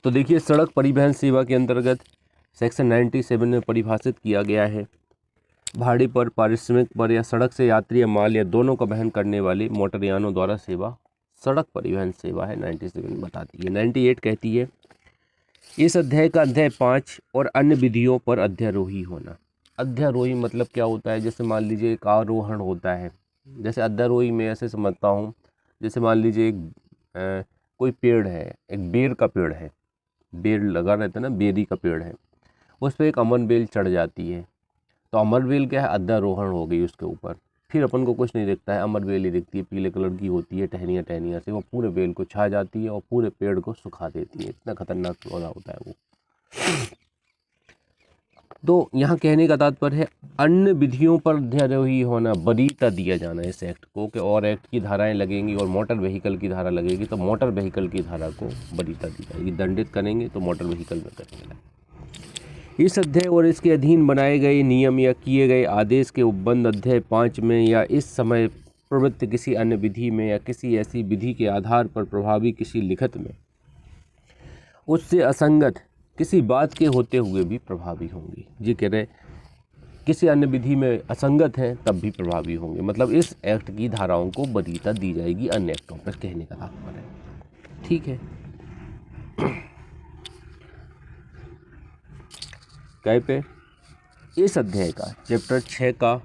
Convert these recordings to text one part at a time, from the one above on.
तो देखिए, सड़क परिवहन सेवा के अंतर्गत सेक्शन 97 में परिभाषित किया गया है, भाड़े पर, पारिश्रमिक पर या सड़क से यात्री या माल या दोनों का वहन करने वाली मोटरयानों द्वारा सेवा सड़क परिवहन सेवा है। 97 बताती है। 98 कहती है, इस अध्याय का अध्याय 5 और अन्य विधियों पर अध्यारोही होना। अध्यारोही मतलब क्या होता है? जैसे मान लीजिए एक आरोहण होता है, जैसे अध्यारोही मैं ऐसे समझता हूँ, जैसे मान लीजिए एक कोई पेड़ है, एक बेर का पेड़ है, बेर लगा रहता है ना, बेरी का पेड़ है, उस पर एक अमर बेल चढ़ जाती है, तो अमर बेल क्या है? अध्यारोहण हो गई उसके ऊपर। फिर अपन को कुछ नहीं दिखता है, अमर बेल ही दिखती है, पीले कलर की होती है, टहनियाँ टहनियाँ से, वो पूरे बेल को छा जाती है और पूरे पेड़ को सुखा देती है। इतना खतरनाक पौधा होता है वो। तो यहाँ कहने का तात्पर्य है, अन्य विधियों पर अध्यारोही होना, वरीयता दिया जाना इस एक्ट को, कि और एक्ट की धाराएं लगेंगी और मोटर व्हीकल की धारा लगेगी, तो मोटर व्हीकल की धारा को वरीयता दी जाएगी। दंडित करेंगे तो मोटर व्हीकल में करेंगे। इस अध्याय और इसके अधीन बनाए गए नियम या किए गए आदेश के उपबंध अध्याय 5 में या इस समय प्रवृत्त किसी अन्य विधि में या किसी ऐसी विधि के आधार पर प्रभावी किसी लिखित में उससे असंगत किसी बात के होते हुए भी प्रभावी होंगी। जी कह रहे, किसी अन्य विधि में असंगत हैं तब भी प्रभावी होंगे, मतलब इस एक्ट की धाराओं को वरीयता दी जाएगी अन्य एक्टों पर, कहने का तात्पर्य है। ठीक है। कहे पे इस अध्याय का चैप्टर 6 का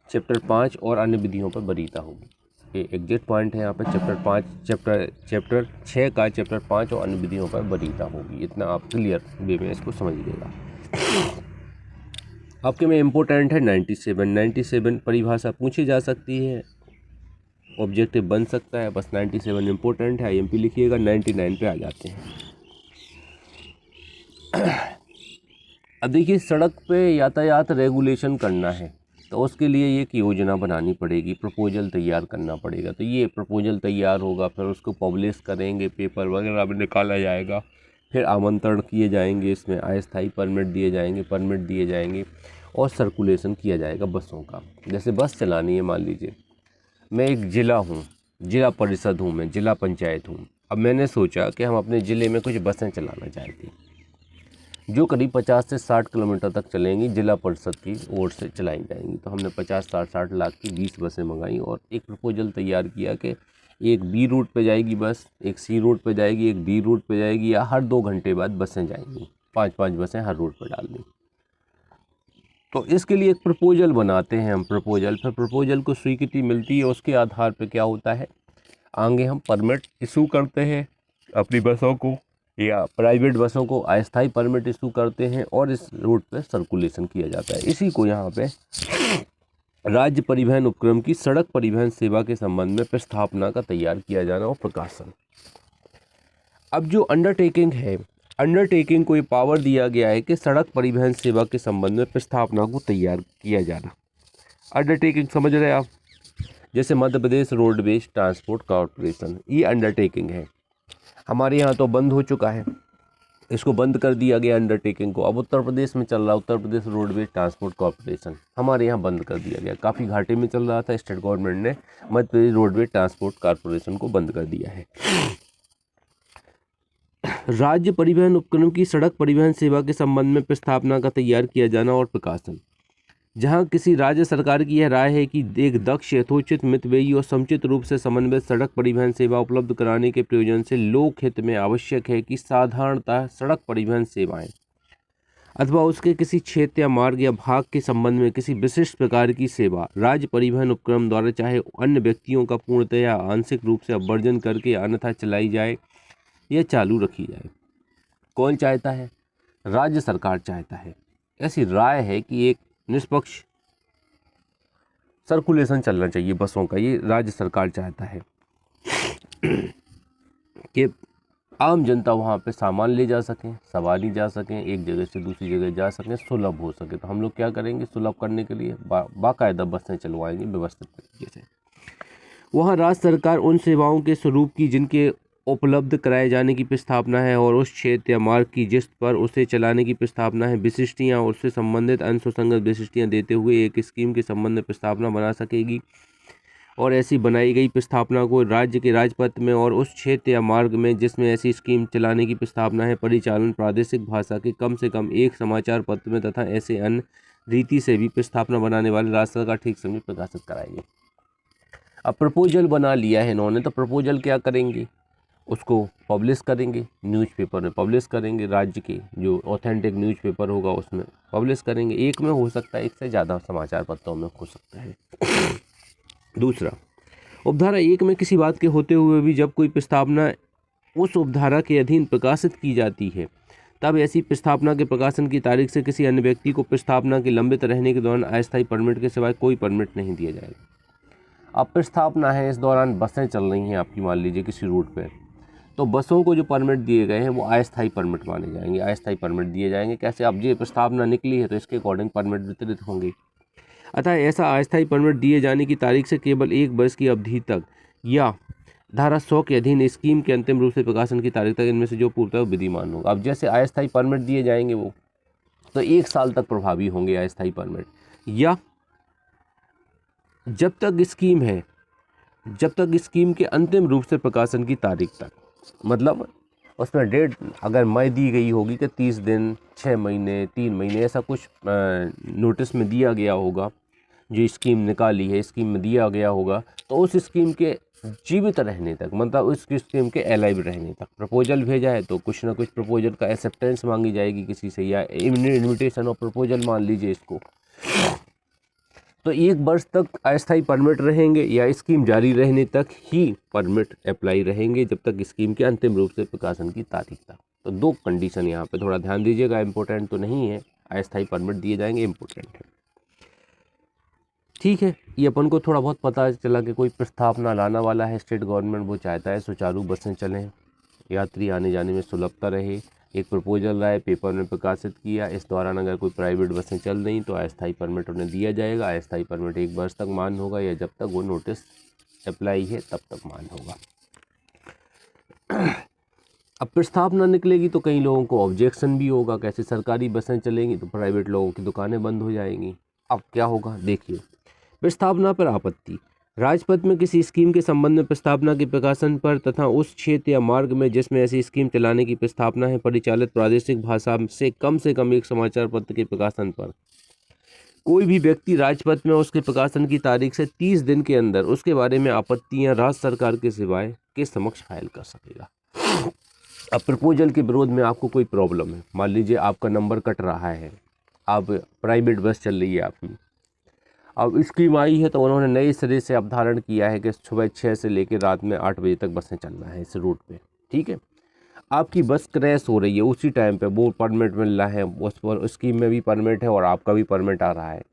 चैप्टर 5 और अन्य विधियों पर वरीयता होगी। ये एग्जैक्ट पॉइंट है यहाँ पर। चैप्टर 6 का चैप्टर 5 और अन्य विधियों पर वरीयता होगी। इतना आप क्लियर वे में इसको समझ लीजिएगा। आपके में इम्पोर्टेंट है 97 परिभाषा पूछी जा सकती है, ऑब्जेक्टिव बन सकता है, बस 97 इम्पोर्टेंट है। IMP लिखिएगा। 99 पे आ जाते हैं। अब देखिए, सड़क पे यातायात रेगुलेशन करना है तो उसके लिए एक योजना बनानी पड़ेगी, प्रपोजल तैयार करना पड़ेगा। तो ये प्रपोजल तैयार होगा, फिर उसको पब्लिश करेंगे, पेपर वगैरह में निकाला जाएगा, फिर आमंत्रण किए जाएंगे, इसमें अस्थायी परमिट दिए जाएंगे और सर्कुलेशन किया जाएगा बसों का। जैसे बस चलानी है, मान लीजिए मैं एक ज़िला हूँ, जिला परिषद हूँ, मैं जिला पंचायत हूँ। अब मैंने सोचा कि हम अपने ज़िले में कुछ बसें चलाना चाहते हैं जो करीब 50 से 60 किलोमीटर तक चलेंगी, जिला परिषद की ओर से चलाई जाएंगी। तो हमने 50-60 लाख की 20 बसें मंगाई और एक प्रपोजल तैयार किया कि एक B रूट पे जाएगी बस, एक C रूट पे जाएगी, एक D रूट पे जाएगी, या हर 2 घंटे बाद बसें जाएंगी, 5-5 बसें हर रूट पर डालनी। तो इसके लिए एक प्रपोजल बनाते हैं हम, फिर प्रपोजल को स्वीकृति मिलती है, उसके आधार पर क्या होता है, आगे हम परमिट इशू करते हैं अपनी बसों को, या प्राइवेट बसों को अस्थायी परमिट इशू करते हैं और इस रूट पर सर्कुलेशन किया जाता है। इसी को यहाँ पे राज्य परिवहन उपक्रम की सड़क परिवहन सेवा के संबंध में प्रस्तावना का तैयार किया जाना और प्रकाशन। अब जो अंडरटेकिंग है, अंडरटेकिंग को ये पावर दिया गया है कि सड़क परिवहन सेवा के संबंध में प्रस्तावना को तैयार किया जाना। अंडरटेकिंग समझ रहे हैं आप? जैसे Madhya Pradesh roadways transport corporation, ये अंडरटेकिंग है। हमारे यहाँ तो बंद हो चुका है, इसको बंद कर दिया गया अंडरटेकिंग को। अब उत्तर प्रदेश में चल रहा, Uttar Pradesh roadways transport corporation, हमारे यहाँ बंद कर दिया गया। काफ़ी घाटे में चल रहा था, स्टेट गवर्नमेंट ने Madhya Pradesh roadways transport corporation को बंद कर दिया है। राज्य परिवहन उपक्रम की सड़क परिवहन सेवा के संबंध में प्रस्तावना का तैयार किया जाना और प्रकाशन। जहां किसी राज्य सरकार की यह राय है कि एक दक्ष, यथोचित, मितव्ययी और समुचित रूप से समन्वित सड़क परिवहन सेवा उपलब्ध कराने के प्रयोजन से लोक हित में आवश्यक है कि साधारणतः सड़क परिवहन सेवाएं अथवा उसके किसी क्षेत्र या मार्ग या भाग के संबंध में किसी विशिष्ट प्रकार की सेवा राज्य परिवहन उपक्रम द्वारा चाहे अन्य व्यक्तियों का पूर्णतः या आंशिक रूप से अवर्जन करके अन्यथा चलाई जाए या चालू रखी जाए। कौन चाहता है? राज्य सरकार चाहता है। ऐसी राय है कि एक निष्पक्ष सर्कुलेशन चलना चाहिए बसों का, ये राज्य सरकार चाहता है कि आम जनता वहाँ पे सामान ले जा सकें, सवारी जा सकें, एक जगह से दूसरी जगह जा सकें, सुलभ हो सके। तो हम लोग क्या करेंगे, सुलभ करने के लिए बाकायदा बसें चलवाएंगे व्यवस्थित तरीके से। वहाँ राज्य सरकार उन सेवाओं के स्वरूप की जिनके उपलब्ध कराए जाने की प्रस्तावना है और उस क्षेत्र या मार्ग की जिस पर उसे चलाने की प्रस्तावना है, विशिष्टियाँ और उससे संबंधित अन्य सुसंगत विशिष्टियाँ देते हुए एक स्कीम के संबंध में प्रस्तावना बना सकेगी और ऐसी बनाई गई प्रस्तावना को राज्य के राजपत्र में और उस क्षेत्र या मार्ग में जिसमें ऐसी स्कीम चलाने की प्रस्तावना है परिचालन प्रादेशिक भाषा के कम से कम एक समाचार पत्र में तथा ऐसे अन्य रीति से भी प्रस्तावना बनाने वाले राज्य सरकार ठीक समय प्रकाशित कराएगी। अब प्रपोजल बना लिया है इन्होंने, तो प्रपोजल क्या करेंगे, उसको पब्लिश करेंगे, न्यूज़पेपर में पब्लिश करेंगे, राज्य के जो ऑथेंटिक न्यूज़पेपर होगा उसमें पब्लिश करेंगे। एक में हो सकता है, एक से ज़्यादा समाचार पत्रों में हो सकता है। दूसरा, उपधारा 1 में किसी बात के होते हुए भी जब कोई प्रस्तावना उस उपधारा के अधीन प्रकाशित की जाती है तब ऐसी प्रस्तावना के प्रकाशन की तारीख से किसी अन्य व्यक्ति को प्रस्तावना के लंबित रहने के दौरान अस्थायी परमिट के सिवाय कोई परमिट नहीं दिया जाएगा। अब प्रस्तावना है, इस दौरान बसें चल रही हैं आपकी, मान लीजिए किसी रूट पर, तो बसों को जो परमिट दिए गए हैं वो अस्थायी परमिट माने जाएंगे, अस्थायी परमिट दिए जाएंगे। कैसे, अब ये प्रस्तावना निकली है तो इसके अकॉर्डिंग परमिट वितरित होंगे। अतः ऐसा अस्थायी परमिट दिए जाने की तारीख से केवल 1 वर्ष की अवधि तक या धारा 100 के अधीन स्कीम के अंतिम रूप से प्रकाशन की तारीख तक इनमें से जो पूर्वतः विधिमान होगा। अब जैसे अस्थायी परमिट दिए जाएंगे वो तो 1 साल तक प्रभावी होंगे अस्थायी परमिट, या जब तक स्कीम है, जब तक स्कीम के अंतिम रूप से प्रकाशन की तारीख तक, मतलब उसमें डेट अगर मई दी गई होगी कि 30 दिन, 6 महीने, 3 महीने, ऐसा कुछ नोटिस में दिया गया होगा, जो स्कीम निकाली है स्कीम में दिया गया होगा, तो उस स्कीम के जीवित रहने तक, मतलब उस स्कीम के अलाइव रहने तक प्रपोजल भेजा है तो कुछ ना कुछ प्रपोजल का एक्सेप्टेंस मांगी जाएगी किसी से, या इन्विटेशन और प्रपोजल मान लीजिए इसको। तो 1 वर्ष तक अस्थायी परमिट रहेंगे या स्कीम जारी रहने तक ही परमिट अप्लाई रहेंगे, जब तक स्कीम के अंतिम रूप से प्रकाशन की तारीख तक। तो 2 कंडीशन यहाँ पे थोड़ा ध्यान दीजिएगा, इम्पोर्टेंट तो नहीं है, अस्थायी परमिट दिए जाएंगे, इम्पोर्टेंट है। ठीक है, ये अपन को थोड़ा बहुत पता चला कि कोई प्रस्तावना लाना वाला है स्टेट गवर्नमेंट, वो चाहता है सुचारू बसें चलें, यात्री आने जाने में सुलभता रहे, एक प्रपोजल लाए, पेपर में प्रकाशित किया, इस दौरान अगर कोई प्राइवेट बसें चल रही तो अस्थायी परमिट उन्हें दिया जाएगा। अस्थायी परमिट 1 वर्ष तक मान होगा, या जब तक वो नोटिस अप्लाई है तब तक मान होगा। अब प्रस्तावना निकलेगी तो कई लोगों को ऑब्जेक्शन भी होगा, कैसे सरकारी बसें चलेंगी तो प्राइवेट लोगों की दुकानें बंद हो जाएंगी। अब क्या होगा देखिए, प्रस्तावना पर आपत्ति। राजपत्र में किसी स्कीम के संबंध में प्रस्तावना के प्रकाशन पर तथा उस क्षेत्र या मार्ग में जिसमें ऐसी स्कीम चलाने की प्रस्तावना है परिचालित प्रादेशिक भाषा से कम 1 समाचार पत्र के प्रकाशन पर कोई भी व्यक्ति राजपत्र में उसके प्रकाशन की तारीख से 30 दिन के अंदर उसके बारे में आपत्तियां राज्य सरकार के सिवाय के समक्ष फाइल कर सकेगा। अब प्रपोजल के विरोध में आपको कोई प्रॉब्लम है, मान लीजिए आपका नंबर कट रहा है, आप प्राइवेट बस चल रही है आपकी, अब स्कीम आई है तो उन्होंने नए सिरे से अवधारण किया है कि सुबह 6 से लेकर रात में 8 बजे तक बसें चलना है इस रूट पे। ठीक है, आपकी बस क्रैश हो रही है उसी टाइम पे, वो परमिट मिल रहा है, उस पर स्कीम में भी परमिट है और आपका भी परमिट आ रहा है,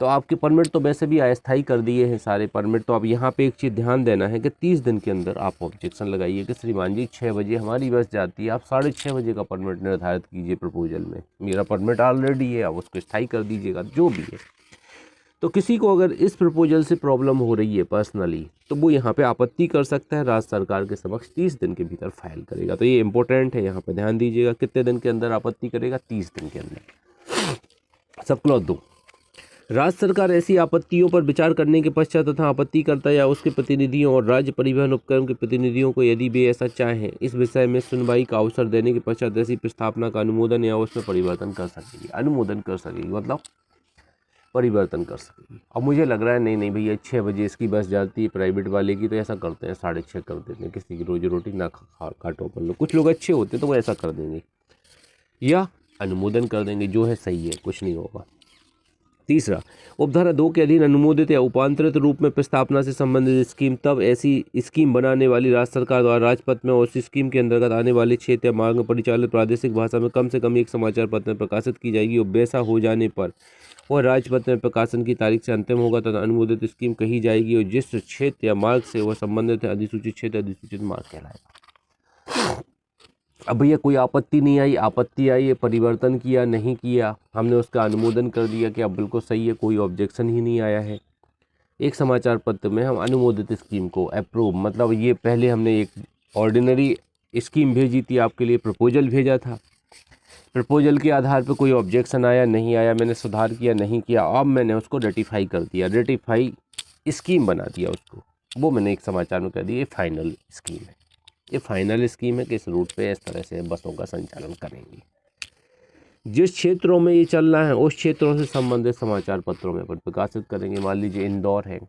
तो आपके परमिट तो वैसे भी अस्थायी कर दिए हैं सारे परमिट। तो अब यहाँ पे एक चीज़ ध्यान देना है कि 30 दिन के अंदर आप ऑब्जेक्शन लगाइए कि श्रीमान जी 6 बजे हमारी बस जाती है, आप 6:30 बजे का परमिट निर्धारित कीजिए प्रपोजल में, मेरा परमिट ऑलरेडी है, आप उसको स्थायी कर दीजिएगा, जो भी है। तो किसी को अगर इस प्रपोजल से प्रॉब्लम हो रही है पर्सनली, तो वो यहाँ पे आपत्ति कर सकता है, राज्य सरकार के समक्ष 30 दिन के भीतर फाइल करेगा। तो ये इंपॉर्टेंट है, यहाँ पे ध्यान दीजिएगा, कितने दिन के अंदर आपत्ति करेगा, 30 दिन के अंदर। सब क्लॉज 2, राज्य सरकार ऐसी आपत्तियों पर विचार करने के पश्चात तथा आपत्तिकर्ता या उसके प्रतिनिधियों और राज्य परिवहन उपक्रम के प्रतिनिधियों को यदि वे ऐसा चाहें इस विषय में सुनवाई का अवसर देने के पश्चात ऐसी प्रस्तावना का अनुमोदन या उसमें परिवर्तन कर सकेगी। अनुमोदन कर सकेगी मतलब परिवर्तन कर सकेगी। अब मुझे लग रहा है नहीं भैया 6 बजे इसकी बस जाती है प्राइवेट वाले की, तो ऐसा करते हैं 6:30 कर देते हैं, किसी की रोजी रोटी ना काटो अपन लोग। कुछ लोग अच्छे होते हैं तो वो ऐसा कर देंगे या अनुमोदन कर देंगे, जो है सही है, कुछ नहीं होगा। तीसरा, उपधारा 2 के अधीन अनुमोदित या उपांतरित रूप में प्रस्तावना से संबंधित स्कीम तब ऐसी स्कीम बनाने वाली राज्य सरकार द्वारा राजपत्र में उस स्कीम के अंतर्गत आने वाले क्षेत्र या मार्ग में परिचालित प्रादेशिक भाषा में कम से कम 1 समाचार पत्र में प्रकाशित की जाएगी और वैसा हो जाने पर वह राजपत्र में प्रकाशन की तारीख से अंतिम होगा तथा अनुमोदित स्कीम कही जाएगी और जिस क्षेत्र या मार्ग से वह संबंधित है अधिसूचित क्षेत्र अधिसूचित मार्ग कहलाएगा। अब भैया कोई आपत्ति नहीं आई, आपत्ति आई है, परिवर्तन किया नहीं किया, हमने उसका अनुमोदन कर दिया कि अब बिल्कुल सही है, कोई ऑब्जेक्शन ही नहीं आया है। 1 समाचार पत्र में हम अनुमोदित स्कीम को अप्रूव, मतलब ये पहले हमने एक ऑर्डिनरी स्कीम भेजी थी आपके लिए, प्रपोजल भेजा था, प्रपोजल के आधार पर कोई ऑब्जेक्शन आया नहीं आया, मैंने सुधार किया नहीं किया, अब मैंने उसको रेटिफाई कर दिया। रेटिफाई स्कीम बना दिया उसको, वो मैंने एक समाचार में कह दिया ये फाइनल स्कीम है। ये फाइनल स्कीम है कि इस रूट पे इस तरह से बसों का संचालन करेंगी। जिस क्षेत्रों में ये चल रहा है उस क्षेत्रों से संबंधित समाचार पत्रों में अपन प्रकाशित करेंगे। मान लीजिए इंदौर है,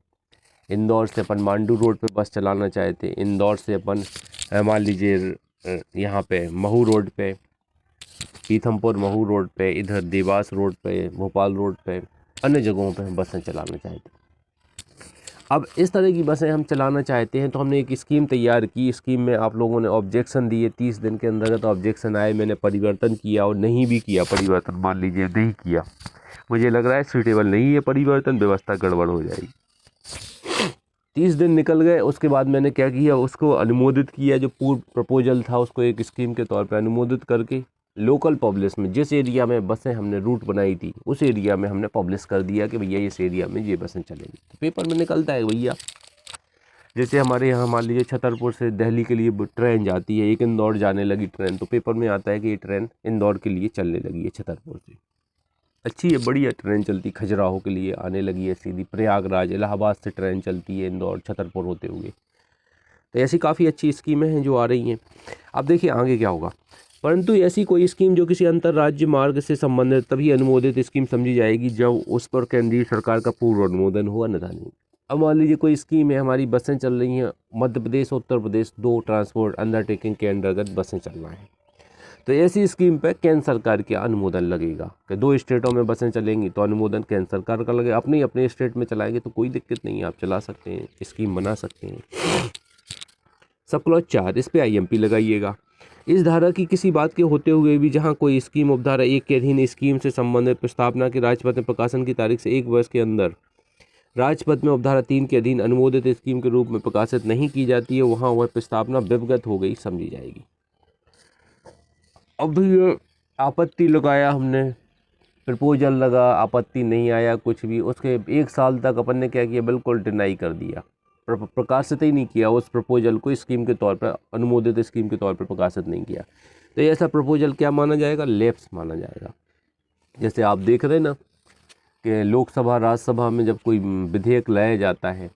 इंदौर से अपन मांडू रोड पे बस चलाना चाहते हैं, इंदौर से अपन मान लीजिए यहाँ पे महू रोड पे, पीथमपुर महू रोड पे, इधर देवास रोड पे, भोपाल रोड पे, अन्य जगहों पे हम बसें चलाना चाहते हैं। अब इस तरह की बसें हम चलाना चाहते हैं तो हमने एक स्कीम तैयार की। स्कीम में आप लोगों ने ऑब्जेक्शन दिए, 30 दिन के अंतर्गत ऑब्जेक्शन आए, मैंने परिवर्तन किया और नहीं भी किया परिवर्तन, मान लीजिए नहीं किया, मुझे लग रहा है सूटेबल नहीं है परिवर्तन, व्यवस्था गड़बड़ हो जाएगी। 30 दिन निकल गए, उसके बाद मैंने क्या किया, उसको अनुमोदित किया, जो पूर्व प्रपोजल था उसको एक स्कीम के तौर पर अनुमोदित करके लोकल पब्लिश में, जिस एरिया में बसें हमने रूट बनाई थी उस एरिया में हमने पब्लिश कर दिया कि भैया इस एरिया में ये बसें चलेंगी। तो पेपर में निकलता है भैया। जैसे हमारे यहाँ मान लीजिए छतरपुर से दिल्ली के लिए ट्रेन जाती है, एक इंदौर जाने लगी ट्रेन, तो पेपर में आता है कि ये ट्रेन इंदौर के लिए चलने लगी है छतरपुर से। अच्छी है, बढ़िया ट्रेन चलती, खजुराहो के लिए आने लगी है सीधी, प्रयागराज इलाहाबाद से ट्रेन चलती है इंदौर छतरपुर होते हुए। तो ऐसी काफ़ी अच्छी स्कीमें हैं जो आ रही हैं। अब देखिए आगे क्या होगा, परंतु ऐसी कोई स्कीम जो किसी अंतर्राज्य मार्ग से संबंधित तभी अनुमोदित स्कीम समझी जाएगी जब उस पर केंद्रीय सरकार का पूर्व अनुमोदन हो, अन्यथा नहीं। अब मान लीजिए कोई स्कीम है, हमारी बसें चल रही हैं मध्य प्रदेश उत्तर प्रदेश, 2 ट्रांसपोर्ट अंडरटेकिंग के अंतर्गत बसें चल रही हैं, तो ऐसी स्कीम पे केंद्र सरकार का अनुमोदन लगेगा कि 2 स्टेटों में बसें चलेंगी तो अनुमोदन केंद्र सरकार का लगेगा। अपने अपने स्टेट में चलाएंगे तो कोई दिक्कत नहीं है, आप चला सकते हैं, स्कीम बना सकते हैं। सब क्लॉज 4 इस पे IMP लगाइएगा। इस धारा की किसी बात के होते हुए भी जहां कोई स्कीम उपधारा 1 के अधीन स्कीम से संबंधित प्रस्तावना के राजपत्र में प्रकाशन की तारीख से 1 वर्ष के अंदर राजपत्र में उपधारा 3 के अधीन अनुमोदित स्कीम के रूप में प्रकाशित नहीं की जाती है, वहां वह प्रस्तावना विवगत हो गई समझी जाएगी। अब ये आपत्ति लगाया हमने, प्रपोजल लगा, आपत्ति नहीं आया कुछ भी, उसके 1 साल तक अपन ने क्या किया, बिल्कुल डिनाई कर दिया, प्रकाशित ही नहीं किया उस प्रपोजल को, स्कीम के तौर पर अनुमोदित स्कीम के तौर पर प्रकाशित नहीं किया। तो ऐसा प्रपोजल क्या माना जाएगा, लैप्स माना जाएगा। जैसे आप देख रहे हैं ना कि लोकसभा राज्यसभा में जब कोई विधेयक लाया जाता है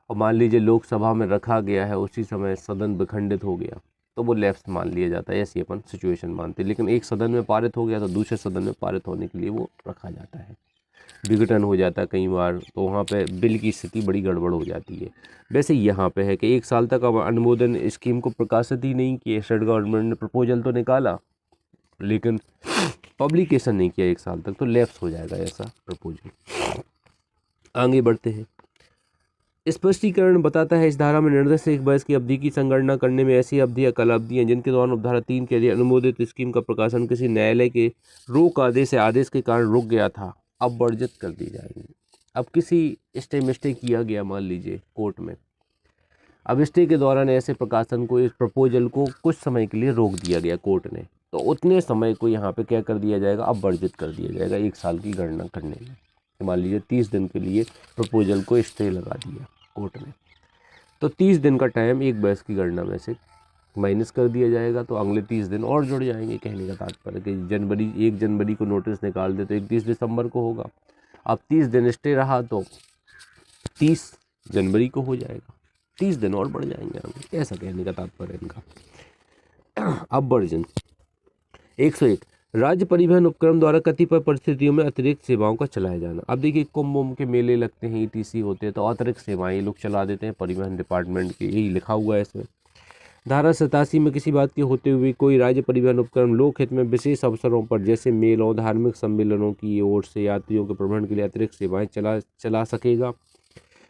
और मान लीजिए लोकसभा में रखा गया है, उसी समय सदन विखंडित हो गया तो वो लैप्स मान लिया जाता है, ऐसी अपन सिचुएशन मानते हैं। लेकिन एक सदन में पारित हो गया तो दूसरे सदन में पारित होने के लिए वो रखा जाता है, विघटन हो जाता है कई बार, तो वहाँ पे बिल की स्थिति बड़ी गड़बड़ हो जाती है। वैसे यहाँ पे है कि 1 साल तक अब अनुमोदन स्कीम को प्रकाशित ही नहीं किए, स्टेट गवर्नमेंट ने प्रपोजल तो निकाला लेकिन पब्लिकेशन नहीं किया 1 साल तक, तो लैप्स हो जाएगा ऐसा प्रपोजल। आगे बढ़ते हैं। स्पष्टीकरण बताता है इस धारा में निर्देश 1 वर्ष की अवधि की संगणना करने में ऐसी अवधि या कल अवधि हैं जिनके दौरान उपधारा 3 के लिए अनुमोदित स्कीम का प्रकाशन किसी न्यायालय के रोक आदेश या आदेश के कारण रुक गया था, अब वर्जित कर दी जाएंगी। अब किसी स्टे मिस्टे किया गया मान लीजिए कोर्ट में, अब स्टे के दौरान ऐसे प्रकाशन को, इस प्रपोजल को कुछ समय के लिए रोक दिया गया कोर्ट ने, तो उतने समय को यहाँ पे क्या कर दिया जाएगा, अब वर्जित कर दिया जाएगा 1 साल की गणना करने में। मान लीजिए 30 दिन के लिए प्रपोजल को स्टे लगा दिया कोर्ट ने, तो 30 दिन का टाइम 1 वर्ष की गणना में से माइनस कर दिया जाएगा, तो अगले 30 दिन और जुड़ जाएंगे। कहने का तात्पर्य कि 1 जनवरी को नोटिस निकाल दे तो 31 दिसंबर को होगा, अब 30 दिन स्टे रहा तो 30 जनवरी को हो जाएगा, 30 दिन और बढ़ जाएंगे आगे, ऐसा कहने का तात्पर्य इनका। अब वर्जन 101 राज्य परिवहन उपक्रम द्वारा कतिपय परिस्थितियों में अतिरिक्त सेवाओं का चलाया जाना। अब देखिए कुंभ के मेले लगते हैं, ETC होते हैं, तो अतिरिक्त सेवाएं ये लोग चला देते हैं परिवहन डिपार्टमेंट के, यही लिखा हुआ है इसमें। धारा 87 में किसी बात के होते हुए कोई राज्य परिवहन उपक्रम लोक हित में विशेष अवसरों पर जैसे मेलों धार्मिक सम्मेलनों की ओर से यात्रियों के परिवहन के लिए अतिरिक्त सेवाएं चला सकेगा,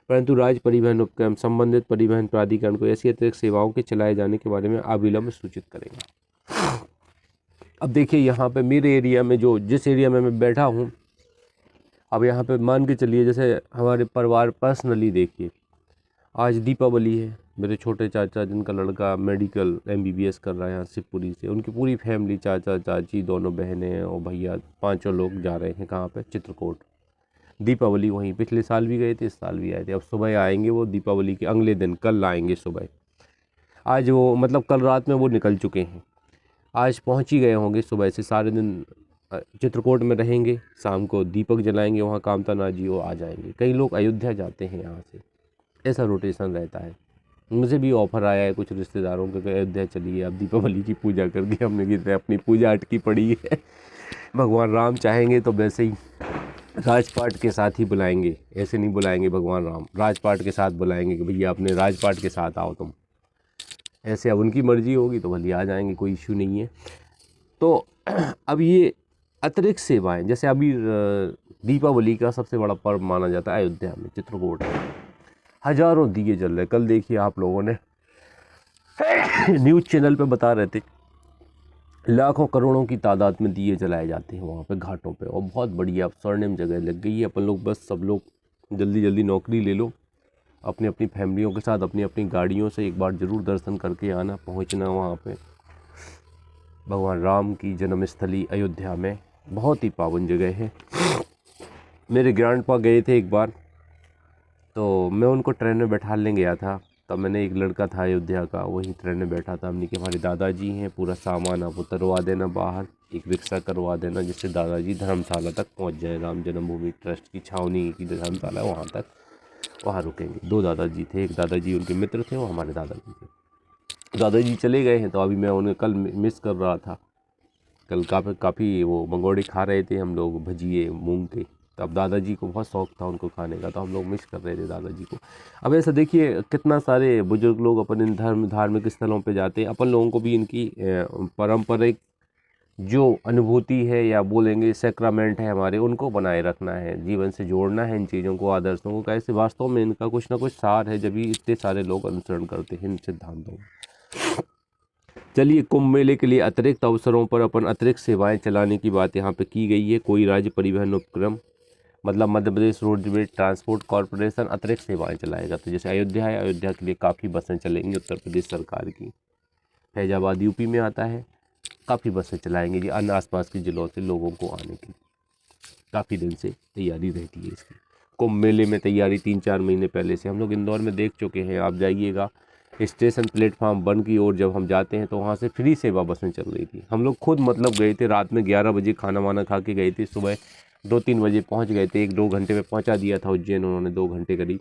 परंतु राज्य परिवहन उपक्रम संबंधित परिवहन प्राधिकरण को ऐसी अतिरिक्त सेवाओं के चलाए जाने के बारे में अविलंब सूचित करेगा। अब देखिए यहाँ पे मेरे एरिया में जिस एरिया में मैं बैठा हूँ, अब यहाँ पे मान के चलिए जैसे हमारे परिवार पर्सनली देखिए, आज दीपावली है, मेरे छोटे चाचा जिनका लड़का मेडिकल MBBS कर रहा है यहाँ शिवपुरी से, उनकी पूरी फैमिली, चाचा चाची दोनों बहनें और भैया 5 लोग जा रहे हैं कहाँ पे, चित्रकूट। दीपावली वहीं, पिछले साल भी गए थे, इस साल भी आए थे, अब सुबह आएंगे वो दीपावली के अगले दिन, कल आएंगे सुबह। आज वो मतलब कल रात में वो निकल चुके हैं, आज पहुंच ही गए होंगे, सुबह से सारे दिन चित्रकूट में रहेंगे, शाम को दीपक जलाएंगे, वहाँ कामतानाथ जी वो आ जाएंगे। कई लोग अयोध्या जाते हैं यहाँ से, ऐसा रोटेशन रहता है। मुझे भी ऑफ़र आया है कुछ रिश्तेदारों के कि अयोध्या चलिए, अब दीपावली की पूजा करके हमने की अपनी पूजा अटकी पड़ी है। भगवान राम चाहेंगे तो वैसे ही राजपाट के साथ ही बुलाएंगे, ऐसे नहीं बुलाएंगे भगवान राम, राजपाट के साथ बुलाएंगे कि भैया अपने राजपाट के साथ आओ तुम। ऐसे अब उनकी मर्ज़ी होगी तो भले आ जाएंगे, कोई इश्यू नहीं है। तो अब ये अतिरिक्त सेवाएं, जैसे अभी दीपावली का सबसे बड़ा पर्व माना जाता है अयोध्या में, चित्रकूट में हज़ारों दिए जल रहे। कल देखिए आप लोगों ने न्यूज़ चैनल पे बता रहे थे, लाखों करोड़ों की तादाद में दिए जलाए जाते हैं वहाँ पे घाटों पे, और बहुत बढ़िया स्वर्णिम जगह लग गई है। अपन लोग बस सब लोग जल्दी जल्दी नौकरी ले लो, अपनी अपनी फैमिलियों के साथ अपनी अपनी गाड़ियों से एक बार ज़रूर दर्शन करके आना, पहुँचना वहाँ पे। भगवान राम की जन्मस्थली अयोध्या में बहुत ही पावन जगह है। मेरे ग्रैंडपा गए थे एक बार, तो मैं उनको ट्रेन में बैठा ले गया था। तब मैंने, एक लड़का था अयोध्या का, वही ट्रेन में बैठा था। हमने कि हमारे दादाजी हैं, पूरा सामान आप उतरवा देना बाहर, एक रिक्शा करवा देना जिससे दादाजी धर्मशाला तक पहुंच जाए। राम जन्मभूमि ट्रस्ट की छावनी की धर्मशाला वहाँ तक, वहाँ रुकेंगे। 2 दादाजी थे, एक दादाजी उनके मित्र थे, वो हमारे दादाजी थे। दादाजी चले गए हैं, तो अभी मैं उन्हें कल मिस कर रहा था। कल काफ़ी वो मंगोड़े खा रहे थे हम लोग, भजिए मूंग के। तो अब दादाजी को बहुत शौक़ था उनको खाने का, तो हम लोग मिस कर रहे थे दादाजी को। अब ऐसा देखिए कितना सारे बुजुर्ग लोग अपन इन धार्मिक स्थलों पे जाते हैं। अपन लोगों को भी इनकी पारंपरिक जो अनुभूति है, या बोलेंगे सैक्रामेंट है हमारे, उनको बनाए रखना है, जीवन से जोड़ना है इन चीज़ों को, आदर्शों को। कैसे वास्तव में इनका कुछ ना कुछ सार है, जब भी इतने सारे लोग अनुसरण करते हैं इन सिद्धांतों को। चलिए, कुंभ मेले के लिए अतिरिक्त अवसरों पर अपन अतिरिक्त सेवाएं चलाने की बात यहाँ पे की गई है। कोई राज्य परिवहन उपक्रम, मतलब Madhya Pradesh roadways transport corporation अतिरिक्त सेवाएं चलाएगा। तो जैसे अयोध्या है, अयोध्या के लिए काफ़ी बसें चलेंगी उत्तर प्रदेश सरकार की। फैजाबाद यूपी में आता है, काफ़ी बसें चलाएंगे जी, अन्य आसपास के ज़िलों से लोगों को आने की। काफ़ी दिन से तैयारी रहती है इसकी। कुंभ मेले में तैयारी 3-4 महीने पहले से हम लोग इंदौर में देख चुके हैं। आप जाइएगा स्टेशन प्लेटफार्म 1 की ओर, जब हम जाते हैं तो वहाँ से फ्री सेवा बसें चल रही थी। हम लोग खुद मतलब गए थे, रात में 11 बजे खाना वाना खा के गए थे, सुबह 2-3 बजे पहुँच गए थे। 1-2 घंटे में पहुँचा दिया था उज्जैन उन्होंने, 2 घंटे करीब।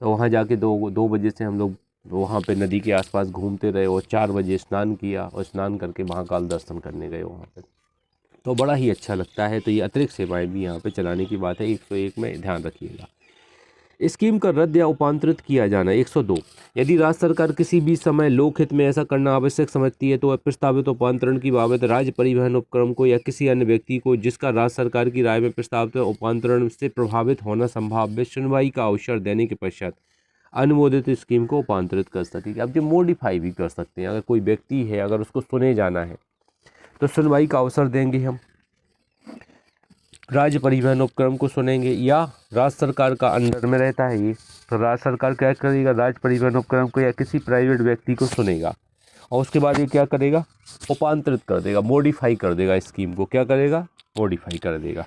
तो वहाँ जाके 2 बजे से हम लोग वहाँ पे नदी के आसपास घूमते रहे, और 4 बजे स्नान किया, और स्नान करके महाकाल दर्शन करने गए वहाँ पे। तो बड़ा ही अच्छा लगता है। तो ये अतिरिक्त सेवाएं भी यहाँ पे चलाने की बात है। 101 में ध्यान रखिएगा। स्कीम का रद्द या उपांतरित किया जाना। 102, यदि राज्य सरकार किसी भी समय लोकहित में ऐसा करना आवश्यक समझती है तो वह प्रस्तावित उपांतरण की बाबत राज्य परिवहन उपक्रम को या किसी अन्य व्यक्ति को जिसका राज्य सरकार की राय में प्रस्तावित उपांतरण से प्रभावित होना संभाव्य सुनवाई का अवसर देने के पश्चात अनुमोदित स्कीम को उपांतरित कर सकेगी। अब ये मॉडिफाई भी कर सकते हैं। अगर कोई व्यक्ति है, अगर उसको सुने जाना है तो सुनवाई का अवसर देंगे हम, राज्य परिवहन उपक्रम को सुनेंगे, या राज्य सरकार का अंडर में रहता है ये, तो राज्य सरकार क्या करेगा, राज्य परिवहन उपक्रम को या किसी प्राइवेट व्यक्ति को सुनेगा, और उसके बाद ये क्या करेगा, उपांतरित कर देगा, मॉडिफाई कर देगा स्कीम को। क्या करेगा, मॉडिफाई कर देगा।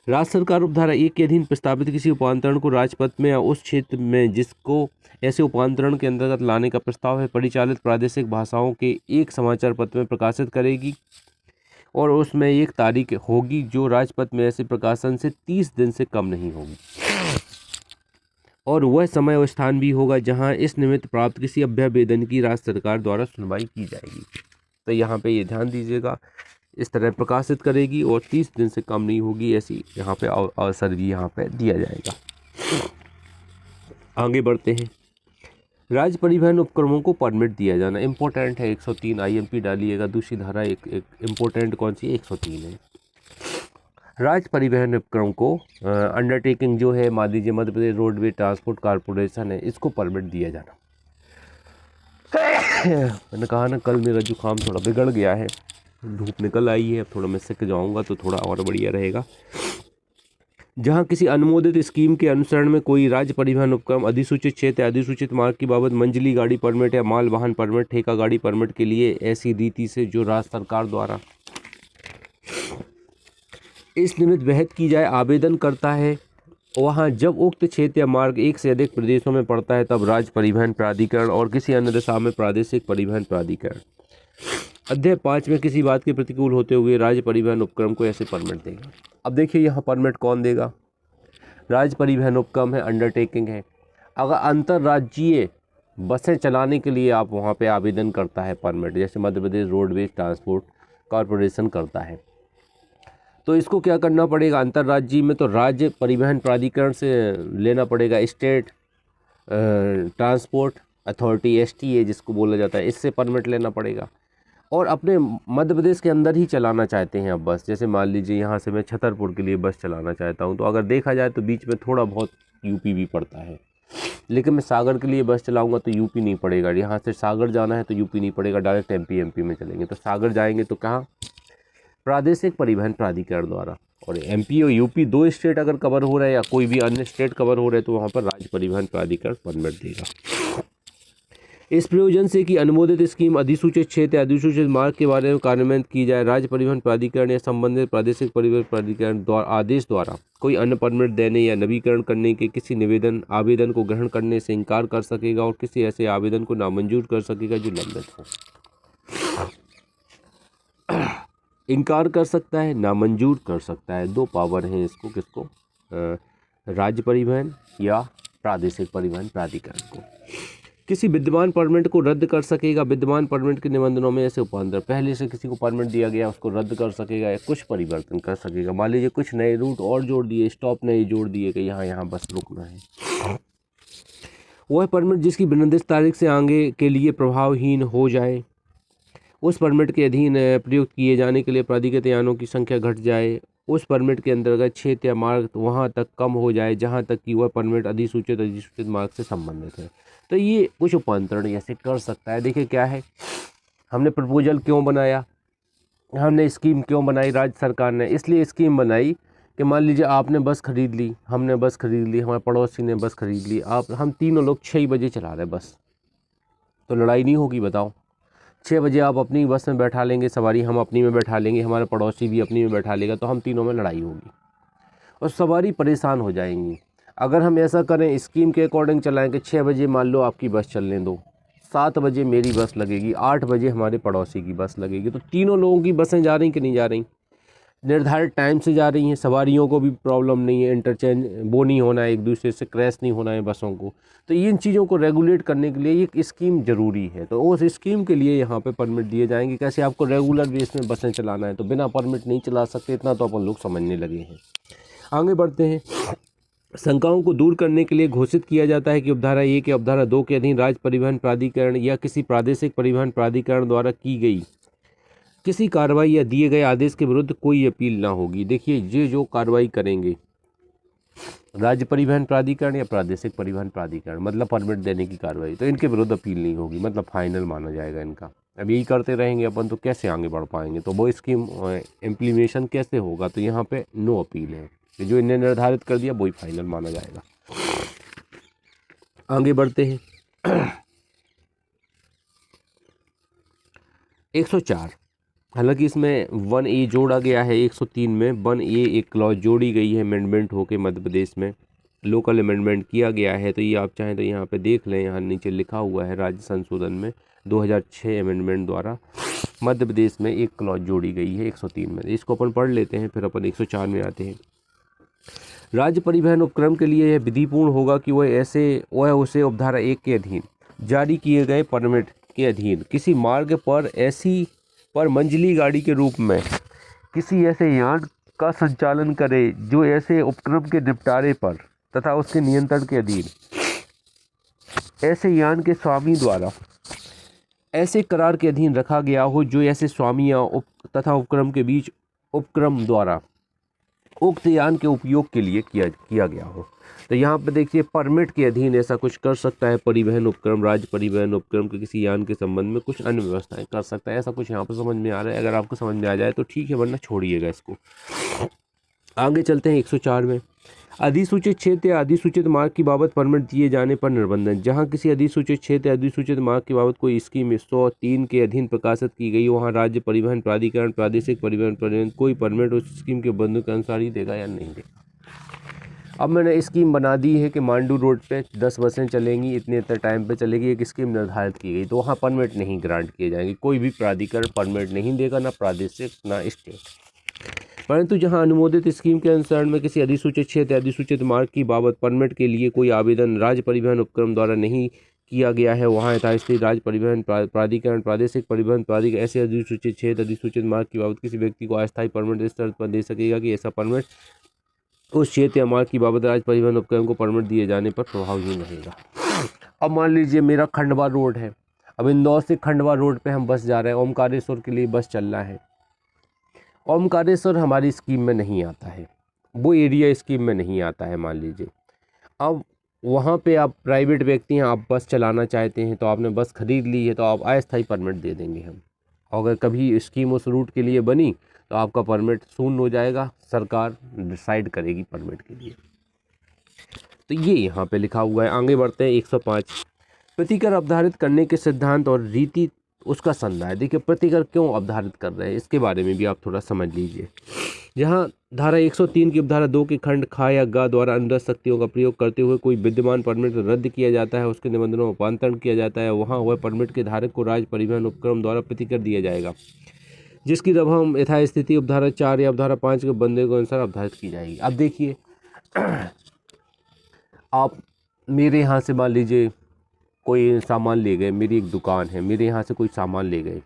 राज्य सरकार उपधारा 1 के अधीन प्रस्तावित किसी उपांतरण को राजपथ में या उस क्षेत्र में जिसको ऐसे उपांतरण के अंतर्गत लाने का प्रस्ताव है, परिचालित प्रादेशिक भाषाओं के एक समाचार पत्र में प्रकाशित करेगी, और उसमें एक तारीख होगी जो राजपथ में ऐसे प्रकाशन से 30 दिन से कम नहीं होगी, और वह समय और स्थान भी होगा जहां इस निमित्त प्राप्त किसी अभ्यावेदन की राज्य सरकार द्वारा सुनवाई की जाएगी। तो यहाँ पे ये ध्यान दीजिएगा, इस तरह प्रकाशित करेगी और 30 दिन से कम नहीं होगी, ऐसी यहाँ पे अवसर भी यहाँ पे दिया जाएगा। आगे बढ़ते हैं। राज्य परिवहन उपक्रमों को परमिट दिया जाना इम्पोर्टेंट है। 103 IMP डालिएगा। दूसरी धारा एक इम्पोर्टेंट कौन सी, 103 है। राज्य परिवहन उपक्रम को अंडरटेकिंग जो है, मान लीजिए Madhya Pradesh roadway transport corporation है, इसको परमिट दिया जाना। मैंने कहा ना, कल मेरा जुकाम थोड़ा बिगड़ गया है, धूप निकल आई है, अब थोड़ा मैं सिक जाऊंगा तो थोड़ा और बढ़िया रहेगा। जहां किसी अनुमोदित स्कीम के अनुसरण में कोई राज्य परिवहन उपक्रम अधिसूचित क्षेत्र या अधिसूचित मार्ग की बाबत मंजली गाड़ी परमिट या माल वाहन परमिट, ठेका गाड़ी परमिट के लिए ऐसी रीति से जो राज्य सरकार द्वारा इस निमित्त वहत की जाए आवेदन करता है, वहां जब उक्त क्षेत्र या मार्ग एक से अधिक प्रदेशों में पड़ता है तब राज्य परिवहन प्राधिकरण और किसी अन्य दिशा में प्रादेशिक परिवहन प्राधिकरण अध्याय 5 में किसी बात के प्रतिकूल होते हुए राज्य परिवहन उपक्रम को ऐसे परमिट देगा। अब देखिए यहाँ परमिट कौन देगा, राज्य परिवहन उपक्रम है, अंडरटेकिंग है। अगर अंतर्राज्यीय बसें चलाने के लिए आप वहाँ पे आवेदन करता है परमिट, जैसे Madhya Pradesh roadways transport corporation करता है, तो इसको क्या करना पड़ेगा, अंतर्राज्यीय में तो राज्य परिवहन प्राधिकरण से लेना पड़ेगा, स्टेट ट्रांसपोर्ट अथॉरिटी STA जिसको बोला जाता है, इससे परमिट लेना पड़ेगा। और अपने मध्य प्रदेश के अंदर ही चलाना चाहते हैं आप बस, जैसे मान लीजिए यहाँ से मैं छतरपुर के लिए बस चलाना चाहता हूँ, तो अगर देखा जाए तो बीच में थोड़ा बहुत यूपी भी पड़ता है, लेकिन मैं सागर के लिए बस चलाऊंगा तो यूपी नहीं पड़ेगा। यहाँ से सागर जाना है तो यूपी नहीं पड़ेगा, डायरेक्ट MP में चलेंगे। तो सागर जाएंगे तो कहाँ, प्रादेशिक परिवहन प्राधिकरण द्वारा। और MP और UP 2 स्टेट अगर कवर हो रहे हैं या कोई भी अन्य स्टेट कवर हो रहे हैं तो वहाँ पर राज्य परिवहन प्राधिकरण परमिट देगा। इस प्रयोजन से कि अनुमोदित स्कीम अधिसूचित क्षेत्र या अधिसूचित मार्ग के बारे में कार्यान्वित की जाए, राज्य परिवहन प्राधिकरण या संबंधित प्रादेशिक परिवहन प्राधिकरण द्वारा आदेश द्वारा कोई अन्य परमिट देने या नवीकरण करने के किसी आवेदन को ग्रहण करने से इनकार कर सकेगा और किसी ऐसे आवेदन को नामंजूर कर सकेगा जो लंबित हो। इनकार कर सकता है, नामंजूर कर सकता है, 2 पावर हैं इसको, किसको, राज्य परिवहन या प्रादेशिक परिवहन प्राधिकरण को। किसी विद्यमान परमिट को रद्द कर सकेगा, विद्यमान परमिट के निबंधनों में ऐसे उपांतर, पहले से किसी को परमिट दिया गया उसको रद्द कर सकेगा या कुछ परिवर्तन कर सकेगा। मान लीजिए कुछ नए रूट और जोड़ दिए, स्टॉप नए जोड़ दिए कि यहाँ बस रुकना है, वह परमिट जिसकी निर्दिष्ट तारीख से आगे के लिए प्रभावहीन हो जाए, उस परमिट के अधीन प्रयुक्त किए जाने के लिए प्राधिकृत यानों की संख्या घट जाए, उस परमिट के अंतर्गत क्षेत्र या मार्ग वहाँ तक कम हो जाए जहाँ तक कि वह परमिट अधिसूचित मार्ग से संबंधित है। तो ये कुछ उपांतरण ऐसे कर सकता है। देखिए क्या है, हमने प्रपोजल क्यों बनाया, हमने स्कीम क्यों बनाई, राज्य सरकार ने इसलिए स्कीम बनाई कि मान लीजिए आपने बस खरीद ली, हमने बस खरीद ली, हमारे पड़ोसी ने बस खरीद ली, हम तीनों लोग 6 बजे चला रहे बस, तो लड़ाई नहीं होगी बताओ। 6 बजे आप अपनी बस में बैठा लेंगे सवारी, हम अपनी में बैठा लेंगे, हमारे पड़ोसी भी अपनी में बैठा लेगा, तो हम तीनों में लड़ाई होगी और सवारी परेशान हो जाएंगी। अगर हम ऐसा करें, स्कीम के अकॉर्डिंग चलाएं कि 6 बजे मान लो आपकी बस चलने दो, 7 बजे मेरी बस लगेगी, 8 बजे हमारे पड़ोसी की बस लगेगी, तो तीनों लोगों की बसें जा रही कि नहीं जा रही, निर्धारित टाइम से जा रही हैं, सवारियों को भी प्रॉब्लम नहीं है, इंटरचेंज वो नहीं होना है, एक दूसरे से क्रैश नहीं होना है बसों को। तो इन चीज़ों को रेगुलेट करने के लिए एक स्कीम ज़रूरी है, तो उस स्कीम के लिए यहाँ पे परमिट दिए जाएंगे। कैसे, आपको रेगुलर बेस में बसें चलाना है तो बिना परमिट नहीं चला सकते, इतना तो अपन लोग समझने लगे हैं। आगे बढ़ते हैं। शंकाओं को दूर करने के लिए घोषित किया जाता है कि उपधारा 1 या उपधारा 2 के अधीन राज्य परिवहन प्राधिकरण या किसी प्रादेशिक परिवहन प्राधिकरण द्वारा की गई किसी कार्रवाई या दिए गए आदेश के विरुद्ध कोई अपील ना होगी। देखिए, ये जो कार्रवाई करेंगे राज्य परिवहन प्राधिकरण या प्रादेशिक परिवहन प्राधिकरण, मतलब परमिट देने की कार्रवाई, तो इनके विरुद्ध अपील नहीं होगी, मतलब फाइनल माना जाएगा इनका। अब यही करते रहेंगे अपन तो कैसे आगे बढ़ पाएंगे, तो वो स्कीम इम्प्लीमेशन कैसे होगा, तो यहाँ पे नो अपील है, जो इन्हें निर्धारित कर दिया वही फाइनल माना जाएगा। आगे बढ़ते हैं। 104, हालांकि इसमें 1A जोड़ा गया है, 103 में 1A एक क्लॉज जोड़ी गई है, अमेंडमेंट होके मध्य प्रदेश में लोकल अमेंडमेंट किया गया है। तो ये आप चाहें तो यहाँ पे देख लें, यहाँ नीचे लिखा हुआ है राज्य संशोधन में 2006 अमेंडमेंट द्वारा मध्य प्रदेश में एक क्लॉज जोड़ी गई है 103 में। इसको अपन पढ़ लेते हैं, फिर अपन 104 में आते हैं। राज्य परिवहन उपक्रम के लिए यह विधिपूर्ण होगा कि वह उसे उपधारा 1 के अधीन जारी किए गए परमिट के अधीन किसी मार्ग पर मंजिली गाड़ी के रूप में किसी ऐसे यान का संचालन करे जो ऐसे उपक्रम के निपटारे पर तथा उसके नियंत्रण के अधीन ऐसे यान के स्वामी द्वारा ऐसे करार के अधीन रखा गया हो जो ऐसे स्वामी या तथा उपक्रम के बीच उपक्रम द्वारा उक्त यान के उपयोग के लिए किया गया हो। तो यहाँ पे देखिए, परमिट के अधीन ऐसा कुछ कर सकता है परिवहन उपक्रम, राज्य परिवहन उपक्रम के किसी यान के संबंध में कुछ अन्य व्यवस्थाएं कर सकता है, ऐसा कुछ यहाँ पर समझ में आ रहा है। अगर आपको समझ में आ जाए तो ठीक है, वरना छोड़िएगा इसको। आगे चलते हैं 104 में। अधिसूचित क्षेत्र या अधिसूचित मार्ग की बाबत परमिट दिए जाने पर निर्बंधन। जहां किसी अधिसूचित क्षेत्र या अधिसूचित मार्ग की बाबत कोई स्कीम 103 के अधीन प्रकाशित की गई, वहां राज्य परिवहन प्राधिकरण, प्रादेशिक परिवहन प्राधिकरण कोई परमिट उस स्कीम के बंधु के अनुसार ही देगा या नहीं देगा। अब मैंने स्कीम बना दी है कि मांडू रोड पे 10 बसें चलेंगी, इतने इतने टाइम पे चलेगी, एक स्कीम निर्धारित की गई, तो वहाँ परमिट नहीं ग्रांट किए जाएंगे, कोई भी प्राधिकरण परमिट नहीं देगा, ना प्रादेशिक ना स्टेट। परंतु जहाँ अनुमोदित स्कीम के अनुसार में किसी अधिसूचित क्षेत्र या अधिसूचित मार्ग की बाबत परमिट के लिए कोई आवेदन राज्य परिवहन उपक्रम द्वारा नहीं किया गया है, वहाँ यथास्थिति राज्य परिवहन प्राधिकरण, प्रादेशिक परिवहन प्राधिकरण ऐसे अधिसूचित क्षेत्र अधिसूचित मार्ग की बाबत किसी व्यक्ति को अस्थायी परमिट इस शर्त पर दे सकेगा कि ऐसा परमिट उस क्षेत्र या मार्ग की बाबत राज्य परिवहन उपक्रम को परमिट दिए जाने पर प्रभावहीन रहेगा। अब मान लीजिए मेरा खंडवा रोड है, अब इंदौर से खंडवा रोड पे हम बस जा रहे हैं, ओमकारेश्वर के लिए बस चलना है। ओमकारेश्वर हमारी स्कीम में नहीं आता है, वो एरिया स्कीम में नहीं आता है मान लीजिए। अब वहाँ पे आप प्राइवेट व्यक्ति हैं, आप बस चलाना चाहते हैं, तो आपने बस खरीद ली है, तो आप अस्थायी परमिट दे देंगे हम। अगर कभी स्कीम उस रूट के लिए बनी तो आपका परमिट शून्य हो जाएगा, सरकार डिसाइड करेगी परमिट के लिए। तो ये यहाँ पे लिखा हुआ है। आगे बढ़ते हैं 105, प्रतिकर अवधारित करने के सिद्धांत और रीति उसका संज्ञा है। देखिए प्रतिकर क्यों अवधारित कर रहे हैं, इसके बारे में भी आप थोड़ा समझ लीजिए। जहाँ धारा 103 की उपधारा 2 के खंड खा या गा द्वारा अनुरत शक्तियों का प्रयोग करते हुए कोई विद्यमान परमिट रद्द किया जाता है, उसके निबंधनों में रूपांतरण किया जाता है, वहाँ वह परमिट के धारक को राज्य परिवहन उपक्रम द्वारा प्रतिकर दिया जाएगा, जिसकी रकम यथास्थिति उपधारा 4 या उपधारा 5 के बंदे के अनुसार अवधारित की जाएगी। अब देखिए आप मेरे यहाँ से मान लीजिए कोई सामान ले गए, मेरी एक दुकान है, मेरे यहाँ से कोई सामान ले गए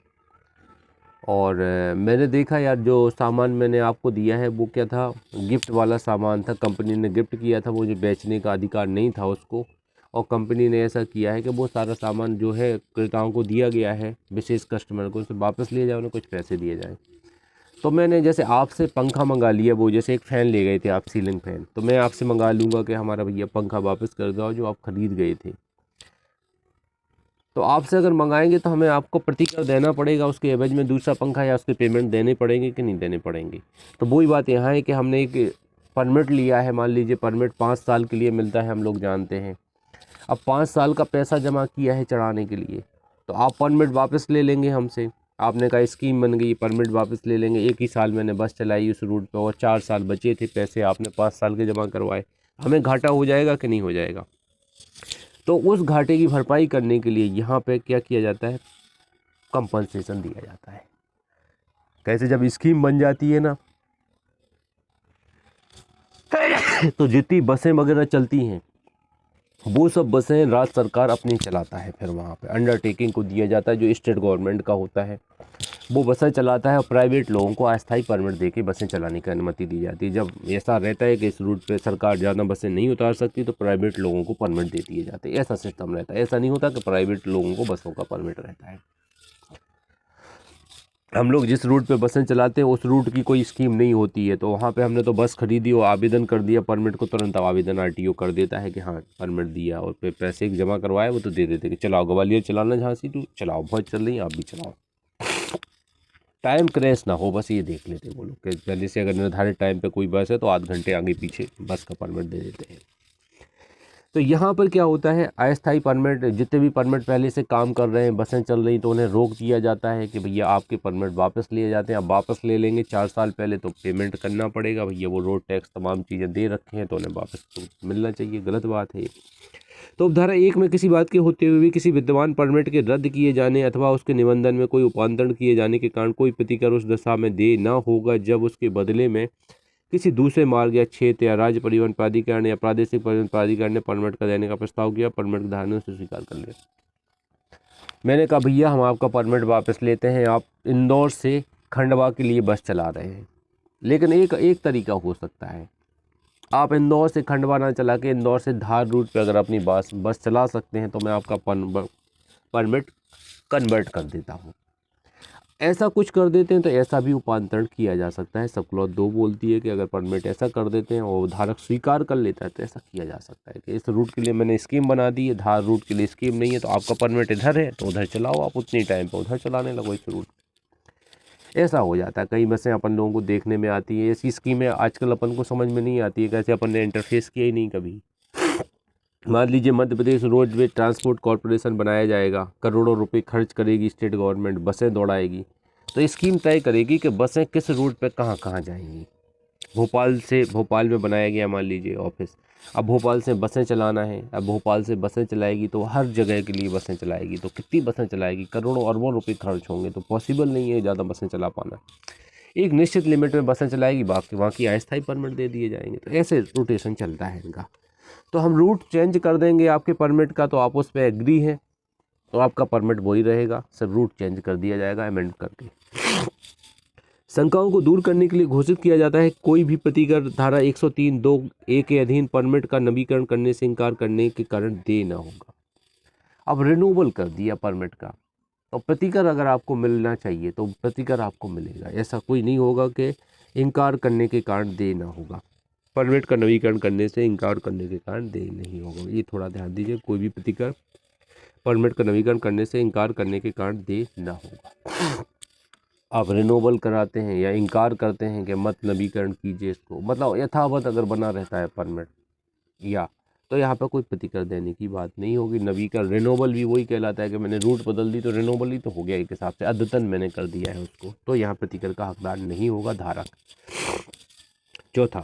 और मैंने देखा यार जो सामान मैंने आपको दिया है वो क्या था, गिफ्ट वाला सामान था, कंपनी ने गिफ्ट किया था, मुझे बेचने का अधिकार नहीं था उसको, और कंपनी ने ऐसा किया है कि वो सारा सामान जो है क्रेताओं को दिया गया है, विशेष कस्टमर को, उसे वापस लिए जाए, उन्हें कुछ पैसे दिए जाए। तो मैंने जैसे आपसे पंखा मंगा लिया, वो जैसे एक फ़ैन ले गए थे आप, सीलिंग फ़ैन, तो मैं आपसे मंगा लूँगा कि हमारा भैया पंखा वापस कर दो जो आप ख़रीद गए थे। तो आपसे अगर मंगाएंगे तो हमें आपको प्रतिकर देना पड़ेगा, उसके एवज में दूसरा पंखा या उसके पेमेंट देने पड़ेंगे कि नहीं देने पड़ेंगे। तो वही बात यहाँ है कि हमने एक परमिट लिया है, मान लीजिए परमिट 5 साल के लिए मिलता है, हम लोग जानते हैं। अब 5 साल का पैसा जमा किया है चढ़ाने के लिए, तो आप परमिट वापस ले लेंगे हमसे। आपने कहा स्कीम बन गई, परमिट वापस ले लेंगे। एक ही साल मैंने बस चलाई उस रूट पर और 4 साल बचे थे, पैसे आपने 5 साल के जमा करवाए, हमें घाटा हो जाएगा कि नहीं हो जाएगा। तो उस घाटे की भरपाई करने के लिए यहाँ पे क्या किया जाता है, कंपनसेशन दिया जाता है। कैसे, जब स्कीम बन जाती है ना तो जितनी बसें वगैरह चलती हैं वो सब बसें राज्य सरकार अपनी चलाता है, फिर वहाँ पे अंडरटेकिंग को दिया जाता है जो स्टेट गवर्नमेंट का होता है, वो बसें चलाता है और प्राइवेट लोगों को अस्थायी परमिट देके बसें चलाने की अनुमति दी जाती है। जब ऐसा रहता है कि इस रूट पे सरकार ज़्यादा बसें नहीं उतार सकती तो प्राइवेट लोगों को परमिट दे दिए जाते हैं। ऐसा सिस्टम रहता है, ऐसा नहीं होता कि प्राइवेट लोगों को बसों का परमिट रहता है। हम लोग जिस रूट पे बसें चलाते हैं उस रूट की कोई स्कीम नहीं होती है, तो वहाँ पे हमने तो बस खरीदी और आवेदन कर दिया परमिट को, तुरंत आवेदन आरटीओ कर देता है कि हाँ परमिट दिया, और फिर पैसे जमा करवाए वो तो दे देते कि चलाओ ग्वालियर चलाना, झांसी टू चलाओ, बहुत चल रही है आप भी चलाओ, टाइम क्रैश ना हो, बस ये देख लेते वो लोग कि पहले से अगर निर्धारित टाइम पे कोई बस है तो आध घंटे आगे पीछे बस का परमिट दे देते हैं। तो यहाँ पर क्या होता है, अस्थायी परमिट, जितने भी परमिट पहले से काम कर रहे हैं, बसें चल रही, तो उन्हें रोक दिया जाता है कि भैया आपके परमिट वापस लिए जाते हैं, आप वापस ले लेंगे 4 साल पहले तो पेमेंट करना पड़ेगा, भैया वो रोड टैक्स तमाम चीज़ें दे रखे हैं तो उन्हें वापस तो मिलना चाहिए, गलत बात है। तो उपधारा 1 में किसी बात के होते हुए भी किसी विद्यमान परमिट के रद्द किए जाने अथवा उसके निबंधन में कोई रूपांतरण किए जाने के कारण कोई प्रतिकर उस दशा में दे न होगा जब उसके बदले में किसी दूसरे मार्ग या क्षेत्र या राज्य परिवहन प्राधिकरण या प्रादेशिक परिवहन प्राधिकरण ने परमिट का देने का प्रस्ताव किया, परमिट के धारकों से स्वीकार कर लिया। मैंने कहा भैया हम आपका परमिट वापस लेते हैं, आप इंदौर से खंडवा के लिए बस चला रहे हैं, लेकिन एक तरीका हो सकता है, आप इंदौर से खंडवा ना चला के इंदौर से धार रूट पे अगर अपनी बस चला सकते हैं तो मैं आपका परमिट कन्वर्ट कर देता हूँ। ऐसा कुछ कर देते हैं तो ऐसा भी रूपांतरण किया जा सकता है। सब क्लॉज 2 बोलती है कि अगर परमिट ऐसा कर देते हैं और धारक स्वीकार कर लेता है तो ऐसा किया जा सकता है कि इस रूट के लिए मैंने स्कीम बना दी है, धार रूट के लिए स्कीम नहीं है, तो आपका परमिट इधर है तो उधर चलाओ, आप उतनी टाइम पर उधर चलाने लगो इस रूट। ऐसा हो जाता है। कई बसें अपन लोगों को देखने में आती है, ऐसी स्कीमें आजकल अपन को समझ में नहीं आती है, कैसे अपन ने इंटरफेस किया ही नहीं कभी। मान लीजिए Madhya Pradesh roadway transport corporation बनाया जाएगा, करोड़ों रुपए खर्च करेगी स्टेट गवर्नमेंट, बसें दौड़ाएगी, तो स्कीम तय करेगी कि बसें किस रूट पे कहाँ कहाँ जाएंगी। भोपाल में बनाया गया मान लीजिए ऑफिस, अब भोपाल से बसें चलाना है, अब भोपाल से बसें चलाएगी तो हर जगह के लिए बसें चलाएगी, तो कितनी बसें चलाएगी, करोड़ों अरबों रुपए खर्च होंगे, तो पॉसिबल नहीं है ज़्यादा बसें चला पाना। एक निश्चित लिमिट में बसें चलाएगी, बाकी अस्थायी परमिट दे दिए जाएंगे। तो ऐसे रोटेशन चलता है इनका। तो हम रूट चेंज कर देंगे आपके परमिट का, तो आप उस पर एग्री हैं तो आपका परमिट वही रहेगा, सिर्फ रूट चेंज कर दिया जाएगा अमेंड करके। शंकाओं को दूर करने के लिए घोषित किया जाता है कोई भी प्रतिकर धारा 103(2)(a) के अधीन परमिट का नवीकरण करने से इनकार करने के कारण देय न होगा। अब रिन्यूअल कर दिया परमिट का, तो प्रतिकर अगर आपको मिलना चाहिए तो प्रतिकर आपको मिलेगा। ऐसा कोई नहीं होगा कि इनकार करने के कारण देय ना होगा। परमिट का नवीकरण करने से इनकार करने के कारण देय नहीं होगा, ये थोड़ा ध्यान दीजिए। कोई भी प्रतिकर परमिट का नवीकरण करने से इनकार करने के कारण देय ना होगा। आप रिन्यूअल कराते हैं या इनकार करते हैं कि मत नवीकरण कीजिए इसको, मतलब यथावत अगर बना रहता है परमिट या, तो यहाँ पर कोई प्रतिकर देने की बात नहीं होगी। नवीकरण रिन्यूअल भी वही कहलाता है कि मैंने रूट बदल दी तो रिन्यूअल ही तो हो गया एक हिसाब से, अद्यतन मैंने कर दिया है उसको, तो यहाँ प्रतिकर का हकदार नहीं होगा धारक। चौथा,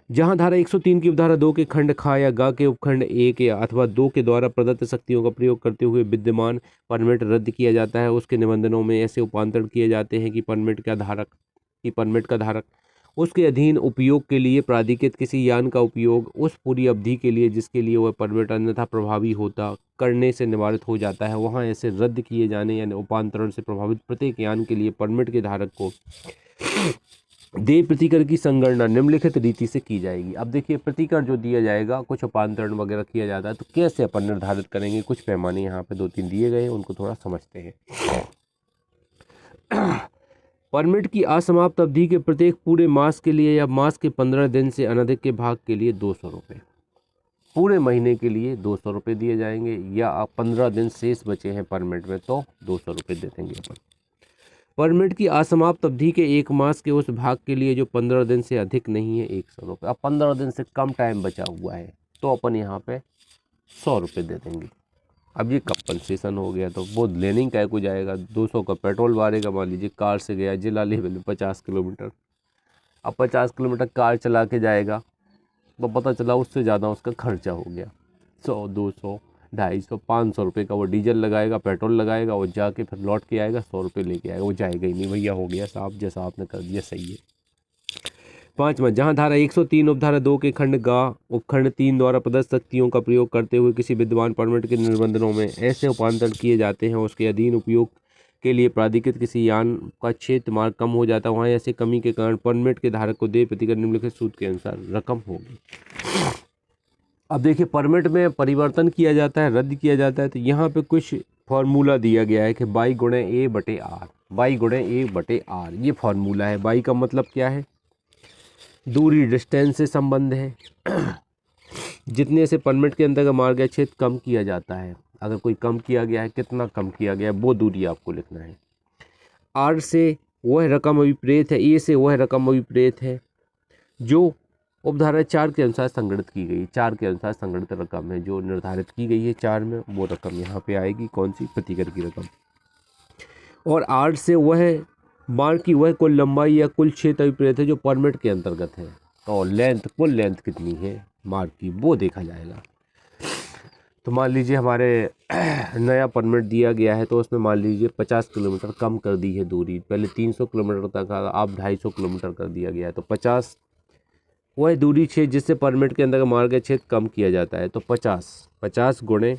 जहाँ धारा 103 की उपधारा 2 के खंड खा या गा के उपखंड 1 या अथवा 2 के द्वारा प्रदत्त शक्तियों का प्रयोग करते हुए विद्यमान परमिट रद्द किया जाता है, उसके निबंधनों में ऐसे उपांतरण किए जाते हैं कि परमिट का धारक उसके अधीन उपयोग के लिए प्राधिकृत किसी यान का उपयोग उस पूरी अवधि के लिए जिसके लिए वह परमिट अन्यथा प्रभावी होता करने से निवारित हो जाता है, वहाँ ऐसे रद्द किए जाने यानी उपांतरण से प्रभावित प्रत्येक यान के लिए परमिट के धारक को देय प्रतिकर की संगणना निम्नलिखित रीति से की जाएगी। अब देखिए, प्रतिकर जो दिया जाएगा, कुछ उपांतरण वगैरह किया जाता है, तो कैसे अपन निर्धारित करेंगे। कुछ पैमाने यहाँ पे 2-3 दिए गए हैं, उनको थोड़ा समझते हैं। परमिट की असमाप्त अवधि के प्रत्येक पूरे मास के लिए या मास के 15 दिन से अनधिक के भाग के लिए 200 रुपये, पूरे महीने के लिए 200 रुपये दिए जाएंगे, या आप 15 दिन शेष बचे हैं परमिट में तो 200 रुपये दे देंगे अपन। परमिट की असमाप्त अवधि के एक मास के उस भाग के लिए जो 15 दिन से अधिक नहीं है 100 रुपये। अब 15 दिन से कम टाइम बचा हुआ है तो अपन यहाँ पे 100 रुपये दे देंगे। अब ये कंपनसेशन हो गया, तो वो लेनिंग का को जाएगा, 200 का पेट्रोल मारेगा। मान लीजिए कार से गया जिला लेवल में 50 किलोमीटर, अब 50 किलोमीटर कार चला के जाएगा तो पता चला उससे ज़्यादा उसका खर्चा हो गया, 100, 200, 250, 500 रुपये का वो डीजल लगाएगा, पेट्रोल लगाएगा, वो जाके फिर लौट के आएगा, 100 रुपये लेके आएगा, वो जाएगा ही नहीं। भैया हो गया साहब, जैसा आपने कर दिया सही है। 5वां, जहाँ धारा 103 उपधारा 2 के खंड गा उपखंड 3 द्वारा प्रदत्त शक्तियों का प्रयोग करते हुए किसी विद्यमान परमिट के निबंधनों में ऐसे उपांतरण किए जाते हैं उसके अधीन उपयोग के लिए प्राधिकृत किसी यान का क्षेत्र मार्ग कम हो जाता है, वहाँ ऐसे कमी के कारण परमिट के धारक को देय प्रतिकर निम्नलिखित सूत्र के अनुसार रकम होगी। अब देखिए, परमिट में परिवर्तन किया जाता है, रद्द किया जाता है, तो यहाँ पे कुछ फॉर्मूला दिया गया है कि बाई गुणे ए बटे आर, ये फॉर्मूला है। बाई का मतलब क्या है, दूरी, डिस्टेंस से संबंध है। जितने से परमिट के अंदर का मार्ग या क्षेत्र कम किया जाता है, अगर कोई कम किया गया है, कितना कम किया गया है, वो दूरी आपको लिखना है। आर से वह रकम अभिप्रेत है, ए से वह रकम अभिप्रेत है जो उपधारा 4 के अनुसार संगणित की गई। 4 के अनुसार संगणित रकम है जो निर्धारित की गई है 4 में, वो रकम यहाँ पे आएगी। कौन सी, प्रतिकर की रकम। और आर से वह मार्ग की वह कुल लंबाई या कुल क्षेत्र अभिप्रेत है जो परमिट के अंतर्गत है, और लेंथ, कुल लेंथ कितनी है मार्ग की, वो देखा जाएगा। तो मान लीजिए हमारे नया परमिट दिया गया है, तो उसमें मान लीजिए 50 किलोमीटर कम कर दी है दूरी, पहले 300 किलोमीटर तक, अब 250 किलोमीटर कर दिया गया है, तो 50 वह दूरी क्षेत्र जिससे परमिट के अंदर का मार्ग या क्षेत्र कम किया जाता है, तो 50 गुणे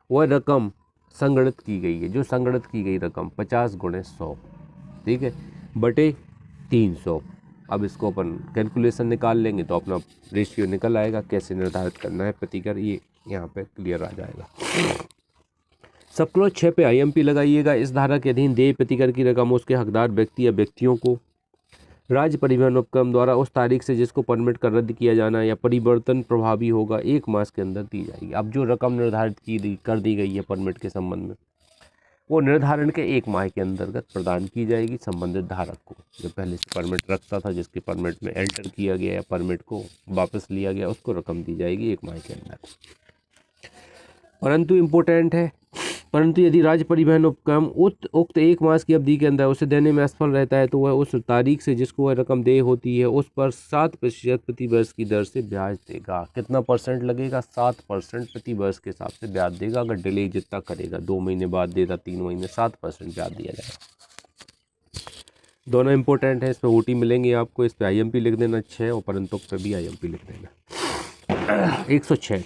वह रकम संगणित की गई है, जो संगणित की गई रकम 50 गुणे 100, ठीक है, बटे 300। अब इसको अपन कैलकुलेशन निकाल लेंगे तो अपना रेशियो निकल आएगा, कैसे निर्धारित करना है प्रतिकर, ये यहाँ पे क्लियर आ जाएगा। सब क्लॉज 6 पे IMP लगाइएगा। इस धारा के अधीन देय प्रतिकर की रकम उसके हकदार व्यक्ति या व्यक्तियों को राज्य परिवहन उपक्रम द्वारा उस तारीख से जिसको परमिट का रद्द किया जाना या परिवर्तन प्रभावी होगा 1 मास के अंदर दी जाएगी। अब जो रकम निर्धारित कर दी गई है परमिट के संबंध में, वो निर्धारण के 1 माह के अंतर्गत प्रदान की जाएगी संबंधित धारक को। जो पहले से परमिट रखता था, जिसके परमिट में एंटर किया गया या परमिट को वापस लिया गया, उसको रकम दी जाएगी 1 माह के अंदर। परंतु इम्पोर्टेंट है, परंतु यदि राज्य परिवहन उपक्रम उक्त 1 मास की अवधि के अंदर उसे देने में असफल रहता है तो वह उस तारीख से जिसको वह रकम देय होती है उस पर 7% प्रति वर्ष की दर से ब्याज देगा। कितना परसेंट लगेगा? 7% प्रति वर्ष के हिसाब से ब्याज देगा। अगर डिले जितना करेगा, 2 महीने बाद देगा, 3 महीने, 7% ब्याज दिया जाएगा। दोनों इंपॉर्टेंट है, इस पर OT मिलेंगे आपको। इस पर IMP लिख देना 6 और परंतुक पर भी IMP लिख देना। 106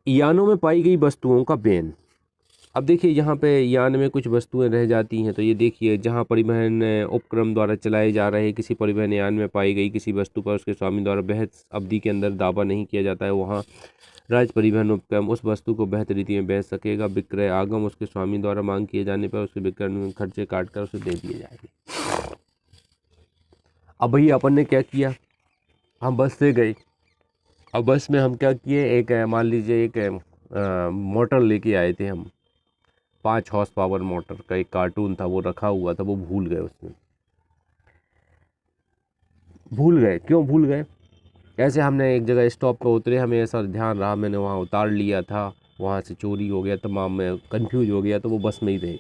यानों में पाई गई वस्तुओं का बैन। अब देखिए यहाँ पे यान में कुछ वस्तुएं रह जाती हैं, तो ये देखिए जहाँ परिवहन उपक्रम द्वारा चलाए जा रहे किसी परिवहन यान में पाई गई किसी वस्तु पर उसके स्वामी द्वारा बहस अवधि के अंदर दावा नहीं किया जाता है, वहाँ राज्य परिवहन उपक्रम उस वस्तु को बेहतर रीति में बेच सकेगा। विक्रय आगम उसके स्वामी द्वारा मांग किए जाने पर उसके विक्रय खर्चे काट कर उसे दे दिए जाएंगे। अब भैया अपन ने क्या किया, हम बस से गए। अब बस में हम क्या किए, एक मान लीजिए एक मोटर लेके आए थे हम, 5 हॉर्स पावर मोटर का एक कार्टून था, वो रखा हुआ था, वो भूल गए। उसमें भूल गए, क्यों भूल गए? ऐसे हमने एक जगह स्टॉप पर उतरे, हमें ऐसा ध्यान रहा, मैंने वहाँ उतार लिया था, वहाँ से चोरी हो गया, तमाम मैं कंफ्यूज हो गया, तो वो बस में ही रह गया।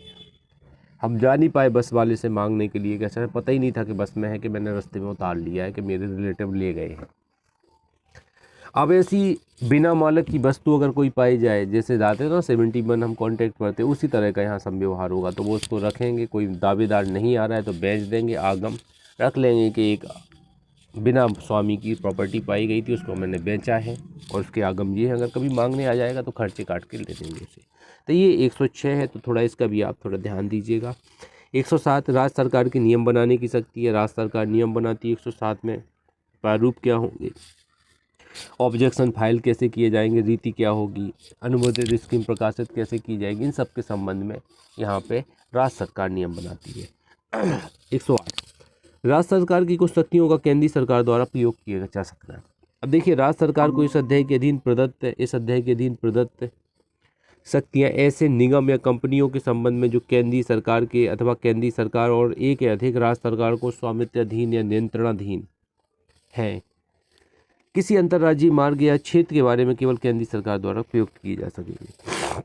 हम जा नहीं पाए बस वाले से मांगने के लिए, कैसे पता ही नहीं था कि बस में है कि मैंने रास्ते में उतार लिया है कि मेरे रिलेटिव ले गए हैं। अब ऐसी बिना मालक की वस्तु अगर कोई पाई जाए, जैसे जाते हैं ना 71 हम कांटेक्ट करते हैं, उसी तरह का यहाँ सब व्यवहार होगा। तो वो उसको रखेंगे, कोई दावेदार नहीं आ रहा है तो बेच देंगे, आगम रख लेंगे कि एक बिना स्वामी की प्रॉपर्टी पाई गई थी, उसको मैंने बेचा है और उसके आगम ये है, अगर कभी मांगने आ जाएगा तो खर्चे काट के ले देंगे उसे। तो ये 106 है, तो थोड़ा इसका भी आप थोड़ा ध्यान दीजिएगा। 107 राज्य सरकार के नियम बनाने की शक्ति है। राज्य सरकार नियम बनाती है। 107 में प्रारूप क्या होंगे, ऑब्जेक्शन फाइल कैसे किए जाएंगे, रीति क्या होगी, अनुमोदित स्कीम प्रकाशित कैसे की जाएगी, इन सब के संबंध में यहाँ पे राज्य सरकार नियम बनाती है। 108 राज्य सरकार की कुछ शक्तियों का केंद्रीय सरकार द्वारा प्रयोग किया जा सकता है। अब देखिए राज्य सरकार को इस अध्याय के अधीन प्रदत्त शक्तियाँ ऐसे निगम या कंपनियों के संबंध में जो केंद्रीय सरकार के अथवा केंद्रीय सरकार और एक या अधिक राज्य सरकार को स्वामित्वाधीन या नियंत्रणाधीन हैं, किसी अंतर्राज्यीय मार्ग या क्षेत्र के बारे में केवल केंद्रीय सरकार द्वारा प्रयुक्त की जा सकेगी।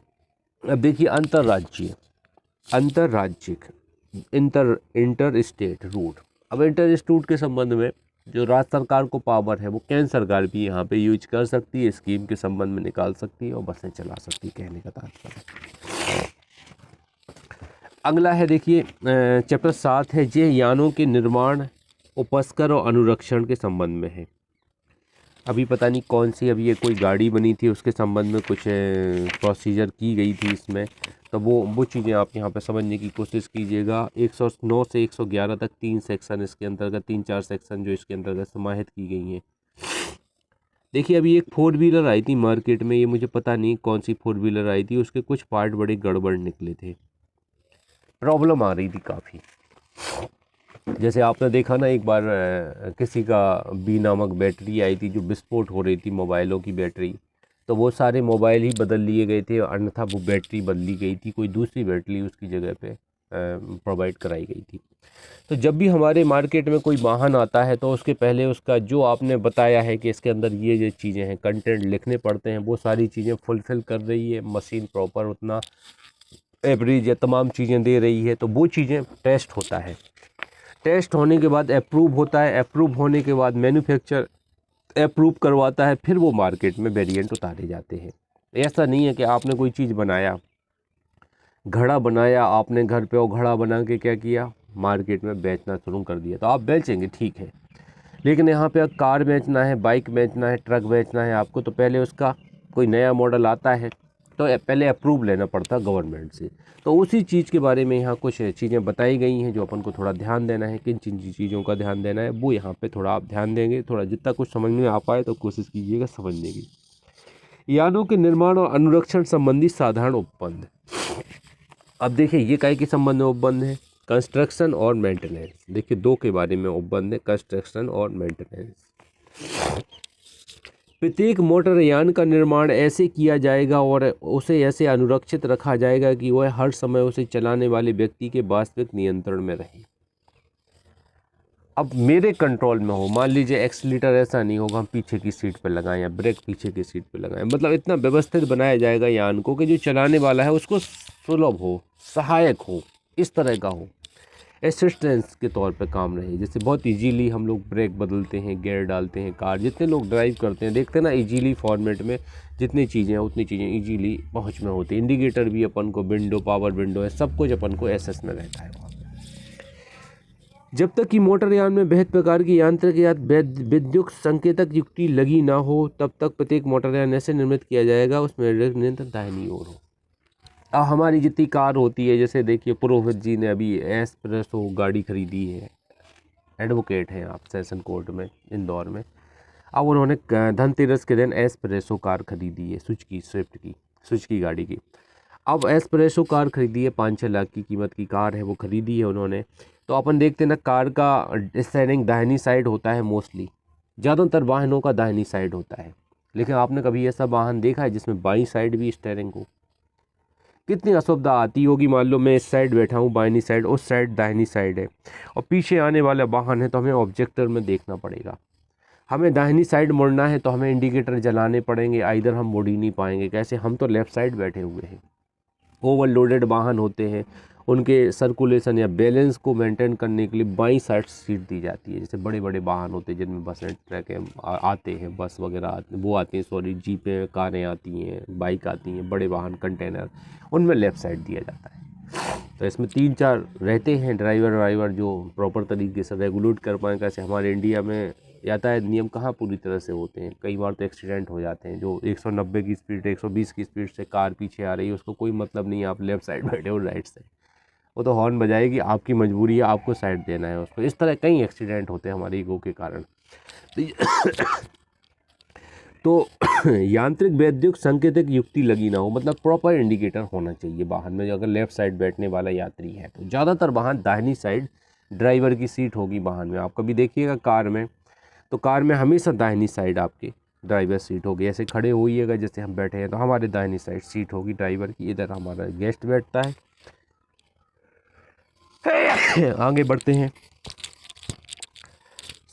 अब देखिए अंतर्राज्यिक इंटर स्टेट रूट। अब इंटर स्टेट के संबंध में जो राज्य सरकार को पावर है वो केंद्र सरकार भी यहाँ पे यूज कर सकती है, स्कीम के संबंध में निकाल सकती है और बसें चला सकती है, कहने का तात्पर्य। अगला है देखिए चैप्टर 7 है, जे यानों के निर्माण, उपस्कर और अनुरक्षण के संबंध में है। अभी पता नहीं कौन सी, अभी ये कोई गाड़ी बनी थी, उसके संबंध में कुछ प्रोसीजर की गई थी इसमें, तो वो चीज़ें आप यहाँ पे समझने की कोशिश कीजिएगा। 109 से 111 तक 3 सेक्शन इसके अंतर्गत, 3-4 सेक्शन जो इसके अंतर्गत समाहित की गई हैं। देखिए अभी एक 4 व्हीलर आई थी मार्केट में, ये मुझे पता नहीं कौन सी 4 व्हीलर आई थी, उसके कुछ पार्ट बड़े गड़बड़ निकले थे, प्रॉब्लम आ रही थी काफ़ी। जैसे आपने देखा ना एक बार किसी का बी नामक बैटरी आई थी जो विस्फोट हो रही थी मोबाइलों की बैटरी, तो वो सारे मोबाइल ही बदल लिए गए थे, अन्यथा वो बैटरी बदली गई थी, कोई दूसरी बैटरी उसकी जगह पे प्रोवाइड कराई गई थी। तो जब भी हमारे मार्केट में कोई वाहन आता है तो उसके पहले उसका जो आपने बताया है कि इसके अंदर ये चीज़ें हैं, कंटेंट लिखने पड़ते हैं, वो सारी चीज़ें फुलफ़िल कर रही है मशीन, प्रॉपर उतना एवरेज या तमाम चीज़ें दे रही है, तो वो चीज़ें टेस्ट होता है। टेस्ट होने के बाद अप्रूव होता है, अप्रूव होने के बाद मैन्युफैक्चर अप्रूव करवाता है, फिर वो मार्केट में वेरिएंट उतारे जाते हैं। ऐसा नहीं है कि आपने कोई चीज़ बनाया, घड़ा बनाया आपने घर पे, और घड़ा बना के क्या किया, मार्केट में बेचना शुरू कर दिया। तो आप बेचेंगे ठीक है, लेकिन यहाँ पे कार बेचना है, बाइक बेचना है, ट्रक बेचना है आपको, तो पहले उसका कोई नया मॉडल आता है तो पहले अप्रूव लेना पड़ता गवर्नमेंट से। तो उसी चीज़ के बारे में यहाँ कुछ चीज़ें बताई गई हैं जो अपन को थोड़ा ध्यान देना है, किन चीज़ों का ध्यान देना है वो यहाँ पे थोड़ा आप ध्यान देंगे। थोड़ा जितना कुछ समझ में आ पाए तो कोशिश कीजिएगा समझने की। यानों के निर्माण और अनुरक्षण संबंधी साधारण उपबंध। अब देखिए ये काय के संबंध में उपबंध है, कंस्ट्रक्शन और मेंटेनेंस। देखिए 2 के बारे में उपबंध है, कंस्ट्रक्शन और मेंटेनेंस। प्रत्येक मोटर यान का निर्माण ऐसे किया जाएगा और उसे ऐसे अनुरक्षित रखा जाएगा कि वह हर समय उसे चलाने वाले व्यक्ति के वास्तविक नियंत्रण में रहे। अब मेरे कंट्रोल में हो, मान लीजिए एक्सीलेटर ऐसा नहीं होगा हम पीछे की सीट पर लगाएं या ब्रेक पीछे की सीट पर लगाएं, मतलब इतना व्यवस्थित बनाया जाएगा यान को कि जो चलाने वाला है उसको सुलभ हो, सहायक हो, इस तरह का हो, असिस्टेंस के तौर पे काम रहे। जैसे बहुत इजीली हम लोग ब्रेक बदलते हैं, गियर डालते हैं, कार जितने लोग ड्राइव करते हैं देखते हैं ना, इजीली फॉर्मेट में जितनी चीज़ें हैं उतनी चीज़ें इजीली पहुंच में होती है। इंडिकेटर भी अपन को, विंडो, पावर विंडो है, सब कुछ अपन को एसएस में रहता है वहाँ पे। जब तक कि मोटरयान में बेहद प्रकार की यांत्रिक या विद्युत संकेतक युक्ति लगी ना हो, तब तक प्रत्येक मोटरयान ऐसे निर्मित किया जाएगा उसमें नियंत्रण दाहिनी ओर हो। अब हमारी जितनी कार होती है, जैसे देखिए पुरोहित जी ने अभी एस्प्रेसो गाड़ी खरीदी है, एडवोकेट हैं आप सेशन कोर्ट में इंदौर में। अब उन्होंने धनतेरस के दिन एस्प्रेसो कार खरीदी है, सुजुकी गाड़ी की। अब एस्प्रेसो कार खरीदी है, 5-6 लाख की कीमत की कार है, वो खरीदी है उन्होंने। तो अपन देखते हैं ना, कार का स्टेयरिंग दाहिनी साइड होता है मोस्टली, ज़्यादातर वाहनों का दाहिनी साइड होता है। लेकिन आपने कभी ऐसा वाहन देखा है जिसमें बाईं साइड भी स्टेयरिंग हो? कितनी असुविधा आती होगी। मान लो मैं इस साइड बैठा हूँ, बाईं साइड, उस साइड दाहिनी साइड है और पीछे आने वाला वाहन है, तो हमें ऑब्जेक्टर में देखना पड़ेगा। हमें दाहिनी साइड मुड़ना है तो हमें इंडिकेटर जलाने पड़ेंगे, इधर हम मुड़ ही नहीं पाएंगे। कैसे? हम तो लेफ़्ट साइड बैठे हुए हैं। ओवरलोडेड वाहन होते हैं, उनके सर्कुलेशन या बैलेंस को मेंटेन करने के लिए बाईं साइड सीट दी जाती है। जैसे बड़े बड़े वाहन होते हैं जिनमें बस ट्रक आते हैं, बस वगैरह वो आती हैं, सॉरी जीपें, कारें आती हैं, बाइक आती हैं, बड़े वाहन, कंटेनर, उनमें लेफ़्ट साइड दिया जाता है। तो इसमें 3-4 रहते हैं ड्राइवर जो प्रॉपर तरीके से रेगुलेट कर पाएँ। कैसे? हमारे इंडिया में यातायात नियम कहाँ पूरी तरह से होते हैं, कई बार तो एक्सीडेंट हो जाते हैं। जो 190 की स्पीड, 120 की स्पीड से कार पीछे आ रही है, उसको कोई मतलब नहीं है आप लेफ़्ट साइड बैठे हो राइट साइड, वो तो हॉर्न बजाएगी, आपकी मजबूरी है, आपको साइड देना है उसको। इस तरह कई एक्सीडेंट होते हैं हमारे ईगो के कारण। तो यांत्रिक वैद्युत संकेतक युक्ति लगी ना हो, मतलब प्रॉपर इंडिकेटर होना चाहिए वाहन में। अगर लेफ़्ट साइड बैठने वाला यात्री है तो ज़्यादातर वाहन दाहिनी साइड ड्राइवर की सीट होगी वाहन में। आप कभी देखिएगा कार में, तो कार में हमेशा दाहिनी साइड आपके ड्राइवर सीट होगी। ऐसे खड़े होइएगा जैसे हम बैठे हैं, तो हमारे दाहिनी साइड सीट होगी ड्राइवर की, इधर हमारा गेस्ट बैठता है। आगे बढ़ते हैं।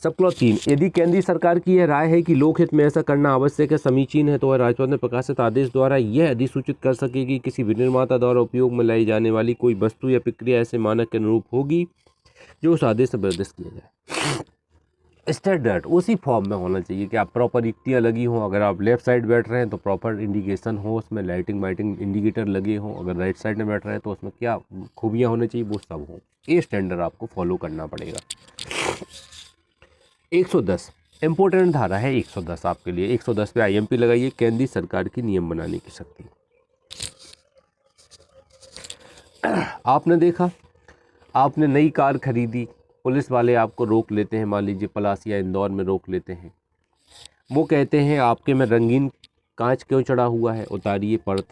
सबक्लॉज 3, यदि केंद्रीय सरकार की यह राय है कि लोकहित में ऐसा करना आवश्यक है, समीचीन है, तो वह राज्यपाल ने प्रकाशित आदेश द्वारा यह अधिसूचित कर सकेगी कि किसी विनिर्माता द्वारा उपयोग में लाई जाने वाली कोई वस्तु या प्रक्रिया ऐसे मानक के अनुरूप होगी जो उस आदेश से निर्दिष्ट किया जाए। स्टैंडर्ड उसी फॉर्म में होना चाहिए कि आप प्रॉपर युक्तियाँ लगी हों। अगर आप लेफ़्ट साइड बैठ रहे हैं तो प्रॉपर इंडिकेशन हो, उसमें लाइटिंग वाइटिंग इंडिकेटर लगे हों। अगर राइट साइड में बैठ रहे हैं तो उसमें क्या खूबियाँ होनी चाहिए, वो सब हों। ये स्टैंडर्ड आपको फॉलो करना पड़ेगा। 110 इम्पोर्टेंट धारा है 110 आपके लिए। 110 पे IMP लगाइए, केंद्रीय सरकार की नियम बनाने की शक्ति। आपने देखा, आपने नई कार खरीदी, पुलिस वाले आपको रोक लेते हैं, मान लीजिए पलासी या इंदौर में रोक लेते हैं। वो कहते हैं आपके में रंगीन कांच क्यों चढ़ा हुआ है, उतारिए पर्द।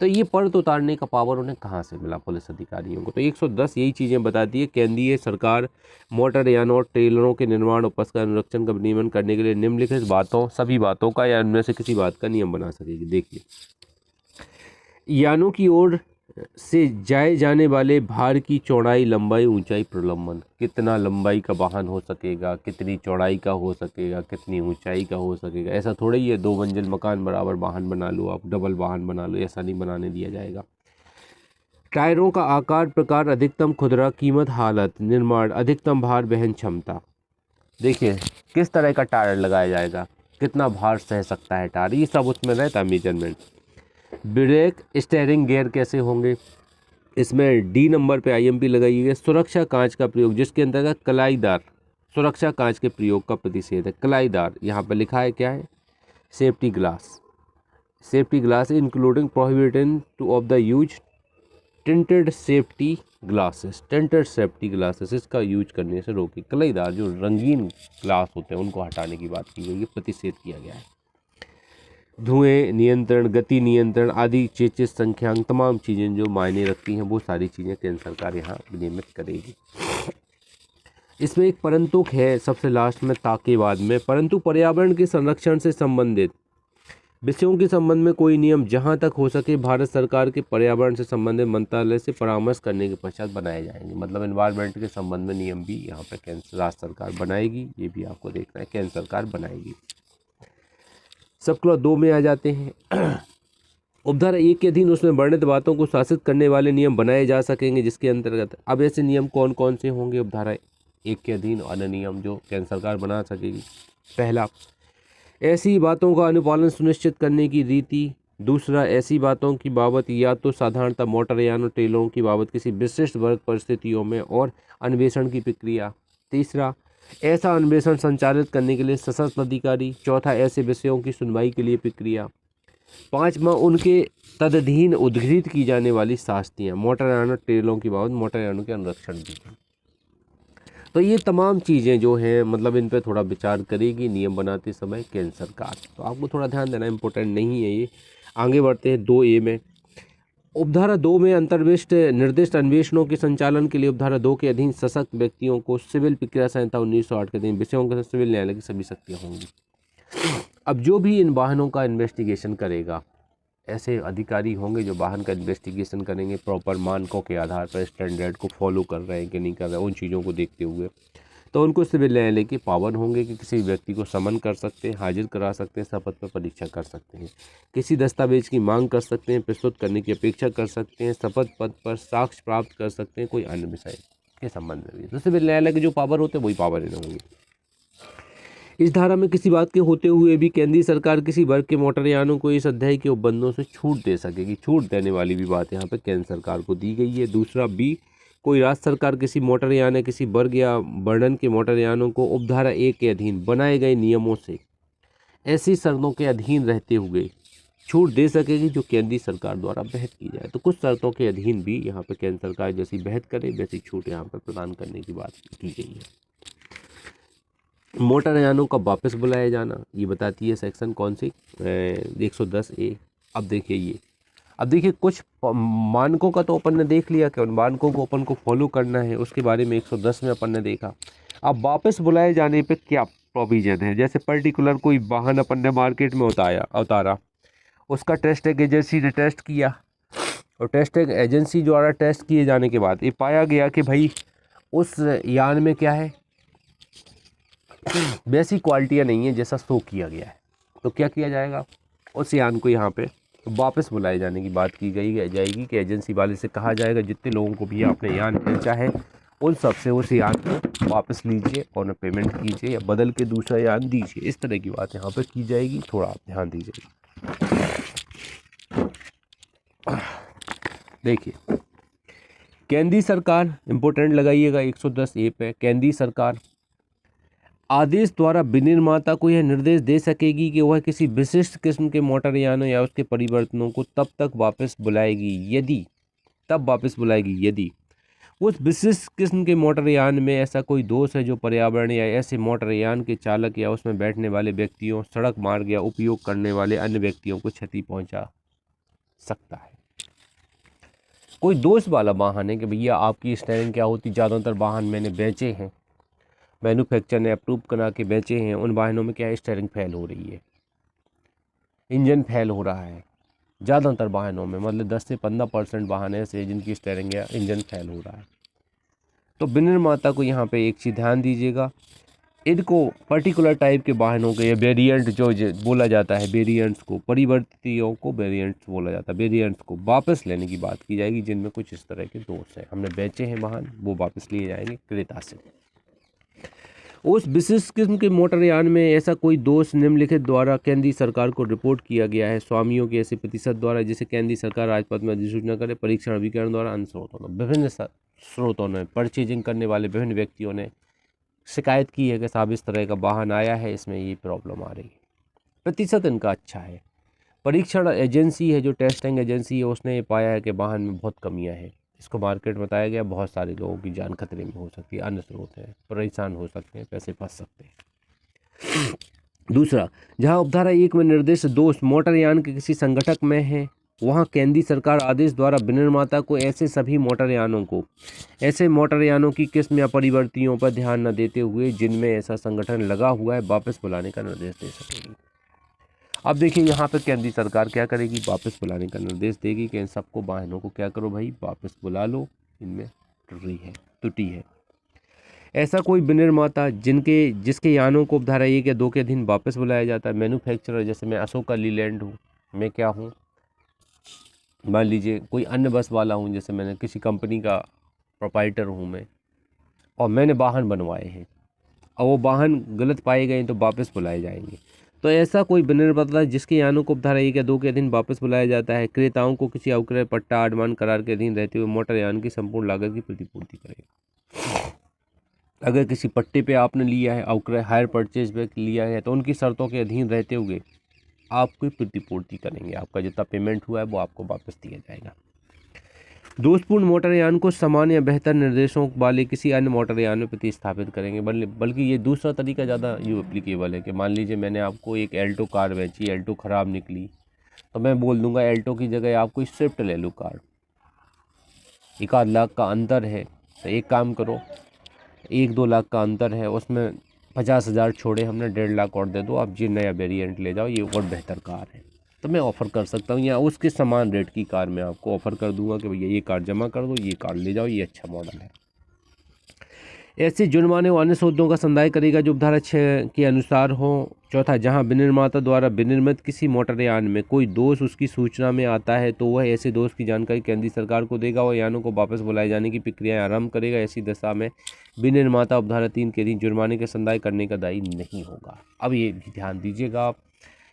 तो ये पर्द उतारने का पावर उन्हें कहाँ से मिला पुलिस अधिकारियों को? तो 110 यही चीज़ें बताती है, केंद्रीय सरकार मोटरयान और ट्रेलरों के निर्माण और उसका अनुरक्षण का नियमन करने के लिए निम्नलिखित बातों, सभी बातों का या उनमें से किसी बात का नियम बना सकेगी। देखिए, यानों की ओर से जाए जाने वाले भार की चौड़ाई, लंबाई, ऊंचाई, प्रलंबन। कितना लंबाई का वाहन हो सकेगा, कितनी चौड़ाई का हो सकेगा, कितनी ऊंचाई का हो सकेगा। ऐसा थोड़ा ही है 2 मंजिल मकान बराबर वाहन बना लो आप, डबल वाहन बना लो, ऐसा नहीं बनाने दिया जाएगा। टायरों का आकार, प्रकार, अधिकतम खुदरा, कीमत, हालत, निर्माण, अधिकतम भार वहन क्षमता। देखिए किस तरह का टायर लगाया जाएगा, कितना भार सह सकता है टायर, ये सब उसमें रहता है मेजरमेंट। ब्रेक, स्टीयरिंग, गियर कैसे होंगे, इसमें D नंबर पे IMP लगाइएगा। सुरक्षा कांच का प्रयोग, जिसके अंतर्गत कलाईदार सुरक्षा कांच के प्रयोग का प्रतिषेध है। कलाईदार यहाँ पे लिखा है क्या है? Safety glass. Safety glass including prohibited two of the use tinted safety glasses. Tinted safety glasses, इसका यूज करने से रोकी। कलाईदार जो रंगीन ग्लास होते हैं उनको हटाने की बात की गई है, प्रतिषेध किया गया है। धुएं नियंत्रण, गति नियंत्रण आदि चेचिस संख्यांक, तमाम चीज़ें जो मायने रखती हैं वो सारी चीज़ें केंद्र सरकार यहाँ नियमित करेगी। इसमें एक परंतुक है सबसे लास्ट में ताकेवाद में, परंतु पर्यावरण के संरक्षण से संबंधित विषयों के संबंध में कोई नियम जहां तक हो सके भारत सरकार के पर्यावरण से संबंधित मंत्रालय से परामर्श करने के पश्चात बनाए जाएंगे। मतलब एनवायरनमेंट के संबंध में नियम भी यहाँ पे केंद्र राज्य सरकार बनाएगी, ये भी आपको देखना है, केंद्र सरकार बनाएगी। सब क्लॉज 2 में आ जाते हैं। उपधारा 1 के अधीन उसमें वर्णित बातों को शासित करने वाले नियम बनाए जा सकेंगे, जिसके अंतर्गत अब ऐसे नियम कौन कौन से होंगे उपधारा 1 के अधीन अन्य नियम जो केंद्र सरकार बना सकेगी। पहला, ऐसी बातों का अनुपालन सुनिश्चित करने की रीति। दूसरा, ऐसी बातों की बाबत या तो साधारणतः मोटरयान और ट्रेलरों की बाबत किसी विशिष्ट वर्ग परिस्थितियों में और अन्वेषण की प्रक्रिया। तीसरा, ऐसा अन्वेषण संचालित करने के लिए सशस्त्र अधिकारी। चौथा, ऐसे विषयों की सुनवाई के लिए प्रक्रिया। पाँचवा, उनके तदधीन उद्धृत की जाने वाली शास्तियाँ। मोटरयान और ट्रेलरों की बाबत मोटरयानों के अनुरक्षण भी। तो ये तमाम चीज़ें जो हैं मतलब इन पे थोड़ा विचार करेगी नियम बनाते समय केंद्र सरकार। तो आपको थोड़ा ध्यान देना, इम्पोर्टेंट नहीं है ये। आगे बढ़ते हैं 2A में। उपधारा 2 में अंतर्विष्ट निर्दिष्ट अन्वेषणों के संचालन के लिए उपधारा 2 के अधीन सशक्त व्यक्तियों को सिविल प्रक्रिया संहिता 1908 के अधीन विषयों के सिविल न्यायालय की सभी शक्तियाँ होंगी। अब जो भी इन वाहनों का इन्वेस्टिगेशन करेगा, ऐसे अधिकारी होंगे जो वाहन का इन्वेस्टिगेशन करेंगे प्रॉपर मानकों के आधार पर, स्टैंडर्ड को फॉलो कर रहे हैं कि नहीं कर रहे हैं, उन चीज़ों को देखते हुए, तो उनको सिविल न्यायालय के पावर होंगे कि किसी व्यक्ति को समन कर सकते हैं, हाजिर करा सकते हैं, शपथ पर परीक्षा कर सकते हैं, किसी दस्तावेज की मांग कर सकते हैं, प्रस्तुत करने की अपेक्षा कर सकते हैं, शपथ पद पर साक्ष्य प्राप्त कर सकते हैं, कोई अन्य विषय के संबंध में भी। तो सिविल न्यायालय के जो पावर होते हैं वही पावर इन्हें होंगे। इस धारा में किसी बात के होते हुए भी केंद्रीय सरकार किसी वर्ग के मोटरयानों को इस अध्याय के उपबंधों से छूट दे सकेगी। छूट देने वाली भी बात यहाँ पे केंद्र सरकार को दी गई है। दूसरा, बी, कोई राज्य सरकार किसी मोटरयान या किसी वर्ग या वर्णन के मोटरयानों को उपधारा 1 के अधीन बनाए गए नियमों से ऐसी शर्तों के अधीन रहते हुए छूट दे सकेगी जो केंद्रीय सरकार द्वारा बहत की जाए। तो कुछ शर्तों के अधीन भी यहाँ पर केंद्र सरकार जैसी बहत करे वैसी छूट यहाँ पर प्रदान करने की बात की गई है। मोटरयानों का वापस बुलाया जाना, ये बताती है सेक्शन कौन सी, 110A। अब देखिए कुछ मानकों का तो अपन ने देख लिया कि उन मानकों को अपन को फॉलो करना है, उसके बारे में 110 में अपन ने देखा। अब वापस बुलाए जाने पे क्या प्रोविजन है। जैसे पर्टिकुलर कोई वाहन अपन ने मार्केट में उतारा, उसका टेस्ट एक एजेंसी ने टेस्ट किया और टेस्ट एक एजेंसी द्वारा टेस्ट किए जाने के बाद ये पाया गया कि भाई उस यान में क्या है, वैसी क्वालिटियाँ नहीं है जैसा शो किया गया है। तो क्या किया जाएगा, उस यान को यहाँ पे वापस बुलाए जाने की बात की जाएगी कि एजेंसी वाले से कहा जाएगा जितने लोगों को भी आपने यान बेचा है उन सब से उस यान को वापस लीजिए और पेमेंट कीजिए या बदल के दूसरा यान दीजिए। इस तरह की बात यहाँ पर की जाएगी, थोड़ा आप ध्यान दीजिए। देखिए केंद्रीय सरकार, इम्पोर्टेंट लगाइएगा 110A पे, केंद्रीय सरकार आदेश द्वारा विनिर्माता को यह निर्देश दे सकेगी कि वह किसी विशिष्ट किस्म के मोटरयानों या उसके परिवर्तनों को तब वापस बुलाएगी यदि उस विशिष्ट किस्म के मोटरयान में ऐसा कोई दोष है जो पर्यावरण या ऐसे मोटरयान के चालक या उसमें बैठने वाले व्यक्तियों, सड़क मार्ग या उपयोग करने वाले अन्य व्यक्तियों को क्षति पहुंचा सकता है। कोई दोष वाला वाहन है कि भैया आपकी स्टेयरिंग क्या होती, ज़्यादातर वाहन मैंने बेचे हैं, मैन्युफैक्चर ने अप्रूव करा के बेचे हैं, उन वाहनों में क्या है, स्टीयरिंग फेल हो रही है, इंजन फेल हो रहा है। ज़्यादातर वाहनों में मतलब 10 से 15% वाहन ऐसे जिनकी स्टीयरिंग या इंजन फेल हो रहा है। तो विनिर्माता को यहाँ पे एक चीज़ ध्यान दीजिएगा, इनको पर्टिकुलर टाइप के वाहनों के या वेरिएंट जो बोला जाता है, वेरिएंट्स को, परिवर्तियों को वेरिएंट्स बोला जाता है, वेरिएंट्स को वापस लेने की बात की जाएगी जिनमें कुछ इस तरह के दोष हैं। हमने बेचे हैं वाहन, वो वापस लिए जाएंगे क्रेता से। उस विशिष्ट किस्म के मोटरयान में ऐसा कोई दोष निम्नलिखित द्वारा केंद्रीय सरकार को रिपोर्ट किया गया है। स्वामियों के ऐसे प्रतिशत द्वारा जिसे केंद्रीय सरकार राजपत्र में अधिसूचना करे, परीक्षण अभिकरण द्वारा, अन्य स्रोतों ने, विभिन्न स्रोतों ने, परचेजिंग करने वाले विभिन्न व्यक्तियों ने शिकायत की है कि साहब इस तरह का वाहन आया है, इसमें ये प्रॉब्लम आ रही है। प्रतिशत इनका अच्छा है। परीक्षण एजेंसी है जो टेस्टिंग एजेंसी है, उसने ये पाया है कि वाहन में बहुत कमियाँ हैं, इसको मार्केट में बताया गया, बहुत सारे लोगों की जान खतरे में हो सकती है, अन्य स्रोत है, परेशान हो सकते हैं, पैसे फंस सकते हैं। दूसरा, जहां उपधारा 1 में निर्दिष्ट दोष मोटरयान के किसी संगठक में है, वहां केंद्रीय सरकार आदेश द्वारा विनिर्माता को ऐसे सभी मोटरयानों की किस्म या परिवर्तियों पर ध्यान न देते हुए जिनमें ऐसा संगठन लगा हुआ है वापस बुलाने का निर्देश दे सकेगी। अब देखिए यहाँ पे केंद्रीय सरकार क्या करेगी, वापस बुलाने का निर्देश देगी कि इन सबको वाहनों को क्या करो भाई, वापस बुला लो, इनमें त्रुटि है। ऐसा कोई विनिर्माता जिसके यानों को उपधारा 1 या 2 के अधीन वापस बुलाया जाता है, मैन्युफैक्चरर, जैसे मैं अशोका लीलैंड हूँ, मैं क्या हूँ, मान लीजिए कोई अन्य बस वाला हूँ, जैसे मैंने किसी कंपनी का प्रोप्राइटर हूँ मैं, और मैंने वाहन बनवाए हैं और वो वाहन गलत पाए गए तो वापस बुलाए जाएंगे। तो ऐसा कोई विनिर्माता जिसके यानों को उपधारा 1 या 2 के अधीन वापस बुलाया जाता है, क्रेताओं को किसी अवक्रय पट्टा आडमान करार के अधीन रहते हुए मोटरयान की संपूर्ण लागत की प्रतिपूर्ति करेगा। अगर किसी पट्टे पे आपने लिया है, अवक्रय हायर परचेज पे लिया है, तो उनकी शर्तों के अधीन रहते हुए आपकी प्रतिपूर्ति करेंगे, आपका जितना पेमेंट हुआ है वो आपको वापस दिया जाएगा। दोषपूर्ण मोटरयान को समान या बेहतर निर्देशों वाले किसी अन्य मोटरयान में प्रतिस्थापित करेंगे। बल्कि ये दूसरा तरीका ज़्यादा ये एप्लीकेबल है कि मान लीजिए मैंने आपको एक एल्टो कार बेची, एल्टो ख़राब निकली, तो मैं बोल दूंगा एल्टो की जगह आप कोई स्विफ्ट ले लो कार, 1-8 लाख का अंतर है, तो एक काम करो, 1-2 लाख का अंतर है, उसमें 50,000 छोड़े हमने, 1.5 लाख और दे दो, आप ये नया वेरिएंट ले जाओ, ये और बेहतर कार है, तो मैं ऑफ़र कर सकता हूँ, या उसके समान रेट की कार मैं आपको ऑफ़र कर दूंगा कि भैया ये कार जमा कर दो, ये कार ले जाओ, ये अच्छा मॉडल है। ऐसे जुर्माने व अन्य सोदों का संदाय करेगा जो उपधारा 6 के अनुसार हो। चौथा, जहां विनिर्माता द्वारा विनिर्मित किसी मोटरयान में कोई दोष उसकी सूचना में आता है तो वह ऐसे दोष की जानकारी केंद्रीय सरकार को देगा और यानों को वापस बुलाए जाने की प्रक्रिया आरंभ करेगा। ऐसी दशा में विनिर्माता उपधारा 3 के अधीन जुर्माने के संदाय करने का दायी नहीं होगा। अब ये भी ध्यान दीजिएगा आप,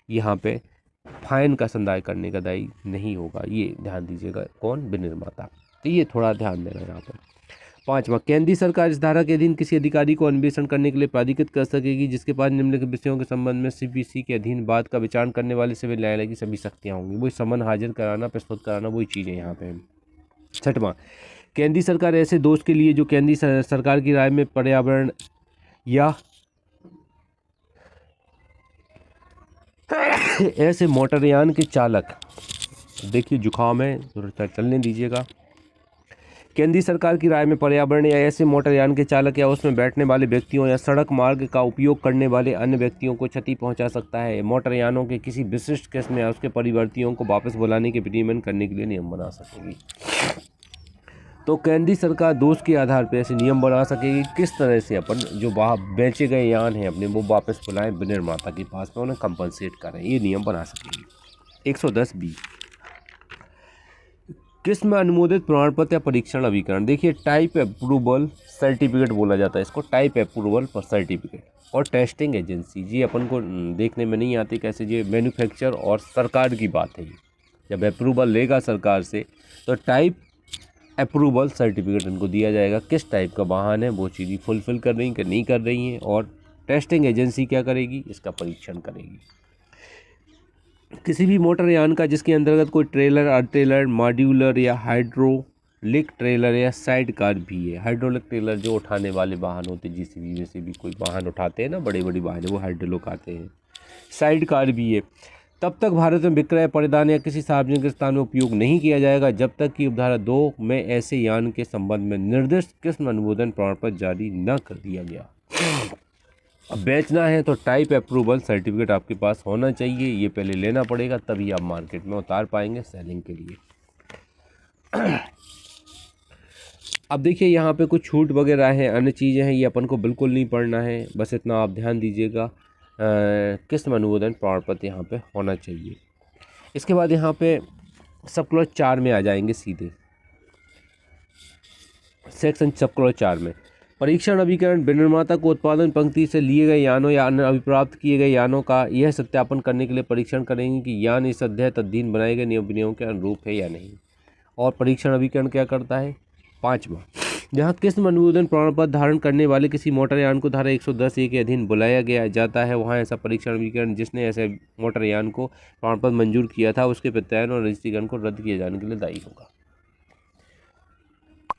यहाँ पे फाइन का संदाय करने का दायी नहीं होगा, ये ध्यान दीजिएगा, कौन, विनिर्माता। तो ये थोड़ा ध्यान देना यहाँ पर। 5वां, केंद्रीय सरकार इस धारा के अधीन किसी अधिकारी को अन्वेषण करने के लिए प्राधिकृत कर सकेगी जिसके पास निम्नलिखित विषयों के संबंध में सीपीसी के अधीन बात का विचारण करने वाले सिविल न्यायालय की सभी शक्तियां होंगी। वही समन हाजिर कराना, प्रस्तुत कराना, वही चीज़ें यहाँ पे। 6वां, केंद्रीय सरकार ऐसे दोष के लिए जो केंद्रीय सरकार की राय में पर्यावरण या ऐसे मोटरयान के चालक, देखिए जुकाम है तो चलने दीजिएगा, केंद्रीय सरकार की राय में पर्यावरण या ऐसे मोटरयान के चालक या उसमें बैठने वाले व्यक्तियों या सड़क मार्ग का उपयोग करने वाले अन्य व्यक्तियों को क्षति पहुंचा सकता है। मोटरयानों के किसी विशिष्ट किस्म या उसके परिवर्तियों को वापस बुलाने के विनियमन करने के लिए नियम बना सकेगी। तो केंद्रीय सरकार दोष के आधार पर ऐसे नियम बना सकेगी किस तरह से अपन जो बेचे गए यान हैं अपने वो वापस बुलाएं विनिर्माता के पास में, उन्हें कंपनसेट करें, ये नियम बना सकेगी। 110B, किस्म अनुमोदित प्रमाण पत्र या परीक्षण अभिकरण। देखिए टाइप अप्रूवल सर्टिफिकेट बोला जाता है इसको, टाइप अप्रूवल पर सर्टिफिकेट और टेस्टिंग एजेंसी, ये अपन को देखने में नहीं आती कैसे, ये मैन्युफैक्चर और सरकार की बात है। जब अप्रूवल लेगा सरकार से तो टाइप अप्रूवल सर्टिफिकेट इनको दिया जाएगा, किस टाइप का वाहन है, वो चीज़ फुलफिल कर रही कि नहीं कर रही हैं, और टेस्टिंग एजेंसी क्या करेगी, इसका परीक्षण करेगी। किसी भी मोटरयान का जिसके अंतर्गत कोई ट्रेलर, अर्ट्रेलर, मॉड्यूलर या हाइड्रोलिक ट्रेलर या साइड कार भी है। हाइड्रोलिक ट्रेलर जो उठाने वाले वाहन होते हैं, जीसीबी में से भी कोई वाहन उठाते हैं ना, बड़े बड़ी वाहन, वो हाइड्रोलिक आते हैं। साइड कार भी है। तब तक भारत में विक्रय, परिधान या किसी सार्वजनिक स्थान में उपयोग नहीं किया जाएगा जब तक कि उपधारा 2 में ऐसे यान के संबंध में निर्दिष्ट किस्म अनुमोदन प्रमाण पत्र जारी न कर दिया गया। अब बेचना है तो टाइप अप्रूवल सर्टिफिकेट आपके पास होना चाहिए, ये पहले लेना पड़ेगा, तभी आप मार्केट में उतार पाएंगे सेलिंग के लिए। अब देखिए यहाँ पे कुछ छूट वगैरह है, अन्य चीज़ें हैं, ये अपन को बिल्कुल नहीं पढ़ना है, बस इतना आप ध्यान दीजिएगा, किस्म अनुमोदन प्रमाण पत्र यहाँ पे होना चाहिए। इसके बाद यहाँ पे सब क्लॉज 4 में आ जाएंगे सीधे, सेक्शन सब क्लॉज 4 में परीक्षण अभिकरण। विनिर्माता को उत्पादन पंक्ति से लिए गए यानों या अन्य अभिप्राप्त किए गए यानों का यह सत्यापन करने के लिए परीक्षण करेंगे कि यान इस अध्याय तद्दीन बनाए गए नियम विनियमों के अनुरूप है या नहीं। और परीक्षण अभिकरण क्या करता है, 5वां, जहां किस्म अनुमोदन प्रमाण पत्र धारण करने वाले किसी मोटरयान को धारा 110A के अधीन बुलाया गया जाता है, वहां ऐसा परीक्षण अभिकरण जिसने ऐसे मोटरयान को प्रमाण पत्र मंजूर किया था उसके प्रत्यायन और रजिस्ट्रीकरण को रद्द किए जाने के लिए दायी होगा।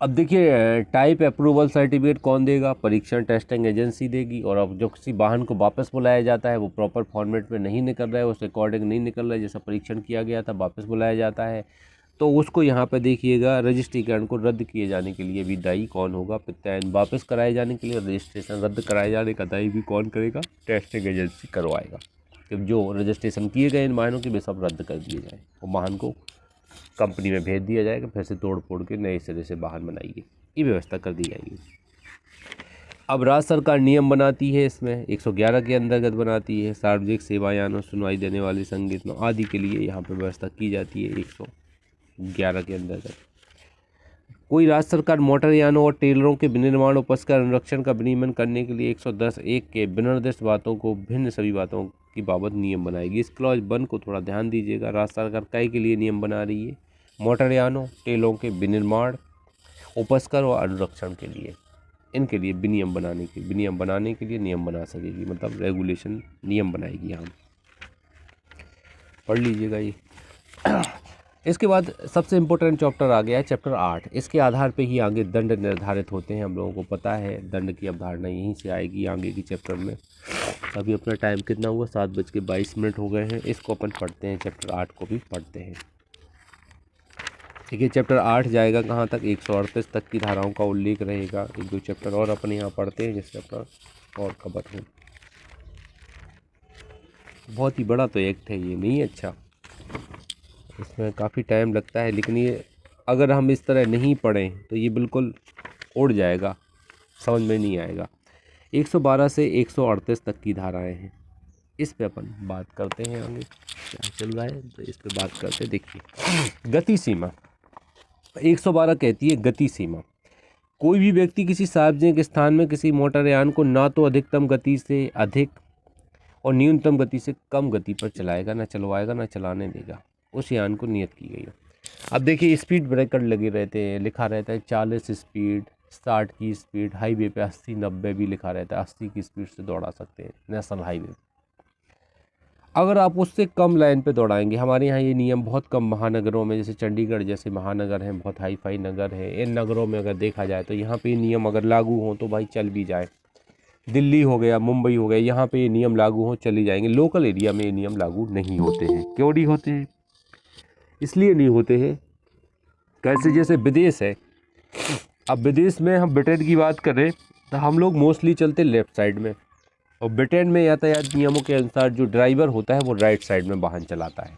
अब देखिए टाइप अप्रूवल सर्टिफिकेट कौन देगा, परीक्षण टेस्टिंग एजेंसी देगी। और अब जो किसी वाहन को वापस बुलाया जाता है वो प्रॉपर फॉर्मेट में नहीं निकल रहा है, उस अकॉर्डिंग नहीं निकल रहा है जैसा परीक्षण किया गया था, वापस बुलाया जाता है, तो उसको यहाँ पे देखिएगा रजिस्ट्रीकरण को रद्द किए जाने के लिए भी दायी कौन होगा, प्रत्यायन वापस कराए जाने के लिए रजिस्ट्रेशन रद्द कराए जाने का दायी भी कौन करेगा, टेस्टिंग एजेंसी करवाएगा। कि जो रजिस्ट्रेशन किए गए इन वाहनों के वे सब रद्द कर दिए जाए और वाहन को कंपनी में भेज दिया जाएगा, फिर से तोड़ फोड़ के नए सिरे से वाहन बनाइए, ये व्यवस्था कर दी जाएगी। अब राज्य सरकार नियम बनाती है, इसमें 111 के अंतर्गत बनाती है। सार्वजनिक सेवायानों सुनवाई देने वाली संगठनों आदि के लिए यहाँ पर व्यवस्था की जाती है 111 के अंतर्गत। कोई राज्य सरकार मोटर यानों और टेलरों के विनिर्माण उपस्कर अनुरक्षण का विनियमन करने के लिए 110(1) के विनिर्दिष्ट बातों को भिन्न सभी बातों की बाबत नियम बनाएगी। इस क्लॉज 1 को थोड़ा ध्यान दीजिएगा। राज्य सरकार कै के लिए नियम बना रही है? मोटर यानों टेलों के विनिर्माण उपस्कर और अनुरक्षण के लिए, इनके लिए विनियम बनाने के लिए नियम बना सकेगी, मतलब रेगुलेशन नियम बनाएगी। यहाँ पढ़ लीजिएगा ये। इसके बाद सबसे इम्पोर्टेंट चैप्टर आ गया है चैप्टर 8। इसके आधार पे ही आगे दंड निर्धारित होते हैं। हम लोगों को पता है दंड की अवधारणा यहीं से आएगी आगे की चैप्टर में। अभी अपना टाइम कितना हुआ? 7:22 हो गए हैं। इसको अपन पढ़ते हैं, चैप्टर 8 को भी पढ़ते हैं। देखिए चैप्टर 8 जाएगा कहाँ तक? 138 तक की धाराओं का उल्लेख रहेगा। 1-2 चैप्टर और अपन यहाँ पढ़ते हैं जिससे अपना और कवर हो। बहुत ही बड़ा तो एक्ट है ये, नहीं? अच्छा, इसमें काफ़ी टाइम लगता है, लेकिन ये अगर हम इस तरह नहीं पढ़ें तो ये बिल्कुल उड़ जाएगा, समझ में नहीं आएगा। 112 से 138 तक की धाराएं हैं, इस पे अपन बात करते हैं। आगे क्या चल रहा है तो इस पे बात करते हैं। देखिए गति सीमा 112 कहती है गति सीमा। कोई भी व्यक्ति किसी सार्वजनिक स्थान में किसी मोटर यान को ना तो अधिकतम गति से अधिक और न्यूनतम गति से कम गति पर चलाएगा, ना चलवाएगा, ना चलाने देगा। उस यान को नियत की गई है। अब देखिए स्पीड ब्रेकर लगे रहते हैं, लिखा रहता है 40 स्पीड, 60 की स्पीड, हाईवे पे 80-90 भी लिखा रहता है, 80 की स्पीड से दौड़ा सकते हैं नेशनल हाईवे। अगर आप उससे कम लाइन पे दौड़ाएंगे, हमारे यहाँ ये नियम बहुत कम महानगरों में, जैसे चंडीगढ़ जैसे महानगर हैं, बहुत हाई फाई नगर है, इन नगरों में अगर देखा जाए तो यहाँ पे ये नियम अगर लागू हो तो भाई चल भी जाए। दिल्ली हो गया, मुंबई हो गया, यहाँ पे ये नियम लागू हो चली जाएंगे। लोकल एरिया में ये नियम लागू नहीं होते हैं। क्यों नहीं होते हैं? इसलिए नहीं होते हैं कैसे, जैसे विदेश है। अब विदेश में हम ब्रिटेन की बात करें तो हम लोग मोस्टली चलते लेफ़्ट साइड में, और ब्रिटेन में यातायात नियमों के अनुसार जो ड्राइवर होता है वो राइट साइड में वाहन चलाता है।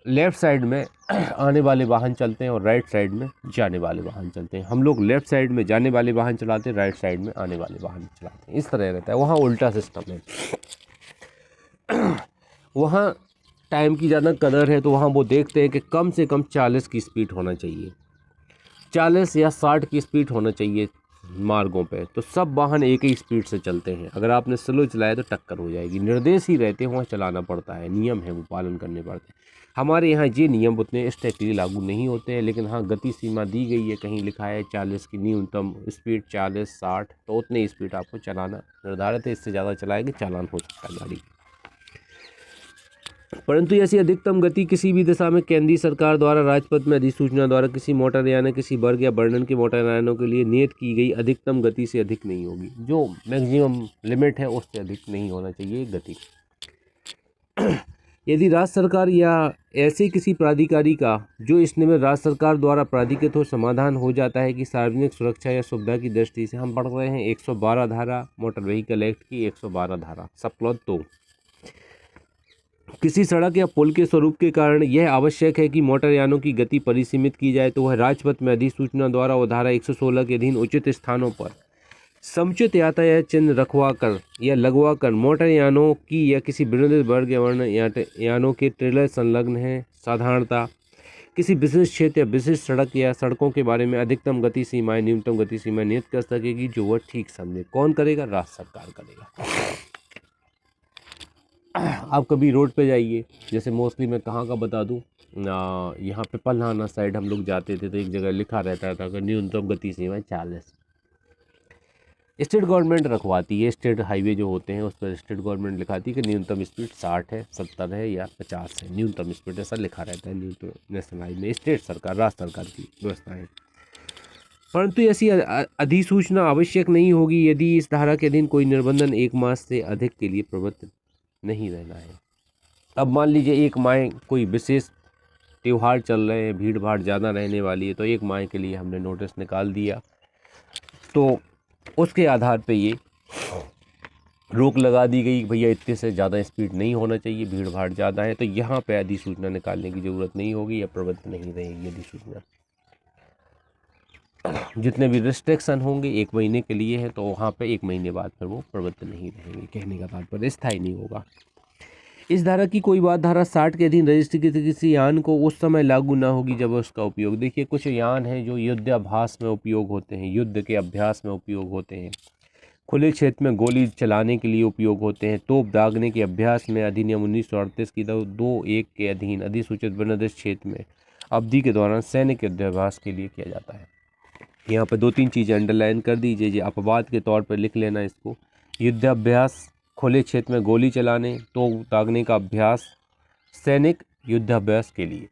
लेफ़्ट साइड में आने वाले वाहन चलते हैं और राइट साइड में जाने वाले वाहन चलते हैं। हम लोग लेफ़्ट साइड में जाने वाले वाहन चलाते हैं, राइट साइड में आने वाले वाहन चलाते हैं। इस तरह रहता है। वहाँ उल्टा सिस्टम है। वहाँ टाइम की ज़्यादा कदर है, तो वहाँ वो देखते हैं कि कम से कम 40 की स्पीड होना चाहिए, 40 या 60 की स्पीड होना चाहिए मार्गों पे, तो सब वाहन एक ही स्पीड से चलते हैं। अगर आपने स्लो चलाया तो टक्कर हो जाएगी। निर्देश ही रहते हैं, वहाँ चलाना पड़ता है, नियम है वो पालन करने पड़ते हैं। हमारे यहाँ ये नियम उतने स्ट्रिक्टली लागू नहीं होते हैं, लेकिन हाँ गति सीमा दी गई है, कहीं लिखा है 40 की न्यूनतम स्पीड, 40-60, तो उतनी स्पीड आपको चलाना निर्धारित है। इससे ज़्यादा चलाएंगे चालान हो सकता है गाड़ी। परंतु ऐसी अधिकतम गति किसी भी दिशा में केंद्रीय सरकार द्वारा राजपथ में अधिसूचना द्वारा किसी मोटर यान किसी वर्ग या वर्णन के मोटर यानों के लिए नियत की गई अधिकतम गति से अधिक नहीं होगी। जो मैक्सिमम लिमिट है उससे अधिक नहीं होना चाहिए गति। यदि राज्य सरकार या ऐसे किसी प्राधिकारी का जो इस नियम राज्य सरकार द्वारा प्राधिकृत हो समाधान हो जाता है कि सार्वजनिक सुरक्षा या सुविधा की दृष्टि से, हम पढ़ रहे हैं 112 धारा मोटर व्हीकल एक्ट की, 112 धारा सब क्लॉज 2, किसी सड़क या पुल के स्वरूप के कारण यह आवश्यक है कि मोटर यानों की गति परिसीमित की जाए, तो वह राजपथ में अधिसूचना द्वारा और धारा 116 के अधीन उचित स्थानों पर समुचित यातायात चिन्ह रखवाकर या लगवाकर मोटर यानों की या किसी विनिर्दिष्ट वर्ग या वर्ण यानों के ट्रेलर संलग्न है साधारणता किसी विशेष क्षेत्र या विशिष्ट सड़क या सड़कों के बारे में अधिकतम गति सीमाएं न्यूनतम गति सीमाएं नियत कर सकेगी, जो वह ठीक समझे। कौन करेगा? राज्य सरकार करेगा। आप कभी रोड पे जाइए, जैसे मोस्टली मैं कहाँ का बता दूँ, यहाँ पे पलहाना साइड हम लोग जाते थे तो एक जगह लिखा रहता था कि न्यूनतम गति सीमा 40। स्टेट गवर्नमेंट रखवाती है, स्टेट हाईवे जो होते हैं उस पर स्टेट गवर्नमेंट लिखाती है कि न्यूनतम स्पीड 60 है, 70 है या 50 है, न्यूनतम स्पीड ऐसा लिखा रहता है न्यूनतम नेशनल हाईवे। स्टेट सरकार, राज्य सरकार की व्यवस्था है। परंतु ऐसी अधिसूचना आवश्यक नहीं होगी यदि इस धारा के अधीन कोई निर्बंधन 1 मास से अधिक के लिए प्रवृत्त नहीं रहना है। अब मान लीजिए 1 माह कोई विशेष त्यौहार चल रहे हैं, भीड़ भाड़ ज़्यादा रहने वाली है, तो 1 माह के लिए हमने नोटिस निकाल दिया, तो उसके आधार पे ये रोक लगा दी गई, भैया इतने से ज़्यादा स्पीड नहीं होना चाहिए, भीड़ भाड़ ज़्यादा है, तो यहाँ पे अधिसूचना निकालने की ज़रूरत नहीं होगी या प्रबंध नहीं रहेगी अधिसूचना। जितने भी रिस्ट्रिक्शन होंगे 1 महीने के लिए है, तो वहाँ पे 1 महीने बाद फिर वो प्रबंध नहीं रहेंगे, कहने का तात्पर्य स्थायी नहीं होगा। इस धारा की कोई बात धारा 60 के अधीन रजिस्ट्री किसी यान को उस समय लागू ना होगी जब उसका उपयोग, देखिए कुछ यान हैं जो युद्धाभ्यास में उपयोग होते हैं, युद्ध के अभ्यास में उपयोग होते हैं, खुले क्षेत्र में गोली चलाने के लिए उपयोग होते हैं, तोप दागने के अभ्यास में अधिनियम 1938 की 2(1) के अधीन अधिसूचित वनांचल क्षेत्र में अवधि के दौरान सैनिक युद्धाभ्यास के लिए किया जाता है। यहाँ पर 2-3 चीज़ें अंडरलाइन कर दीजिए, ये अपवाद के तौर पर लिख लेना इसको। युद्धाभ्यास खुले क्षेत्र में गोली चलाने, तोप दागने का अभ्यास, सैनिक युद्धाभ्यास के लिए।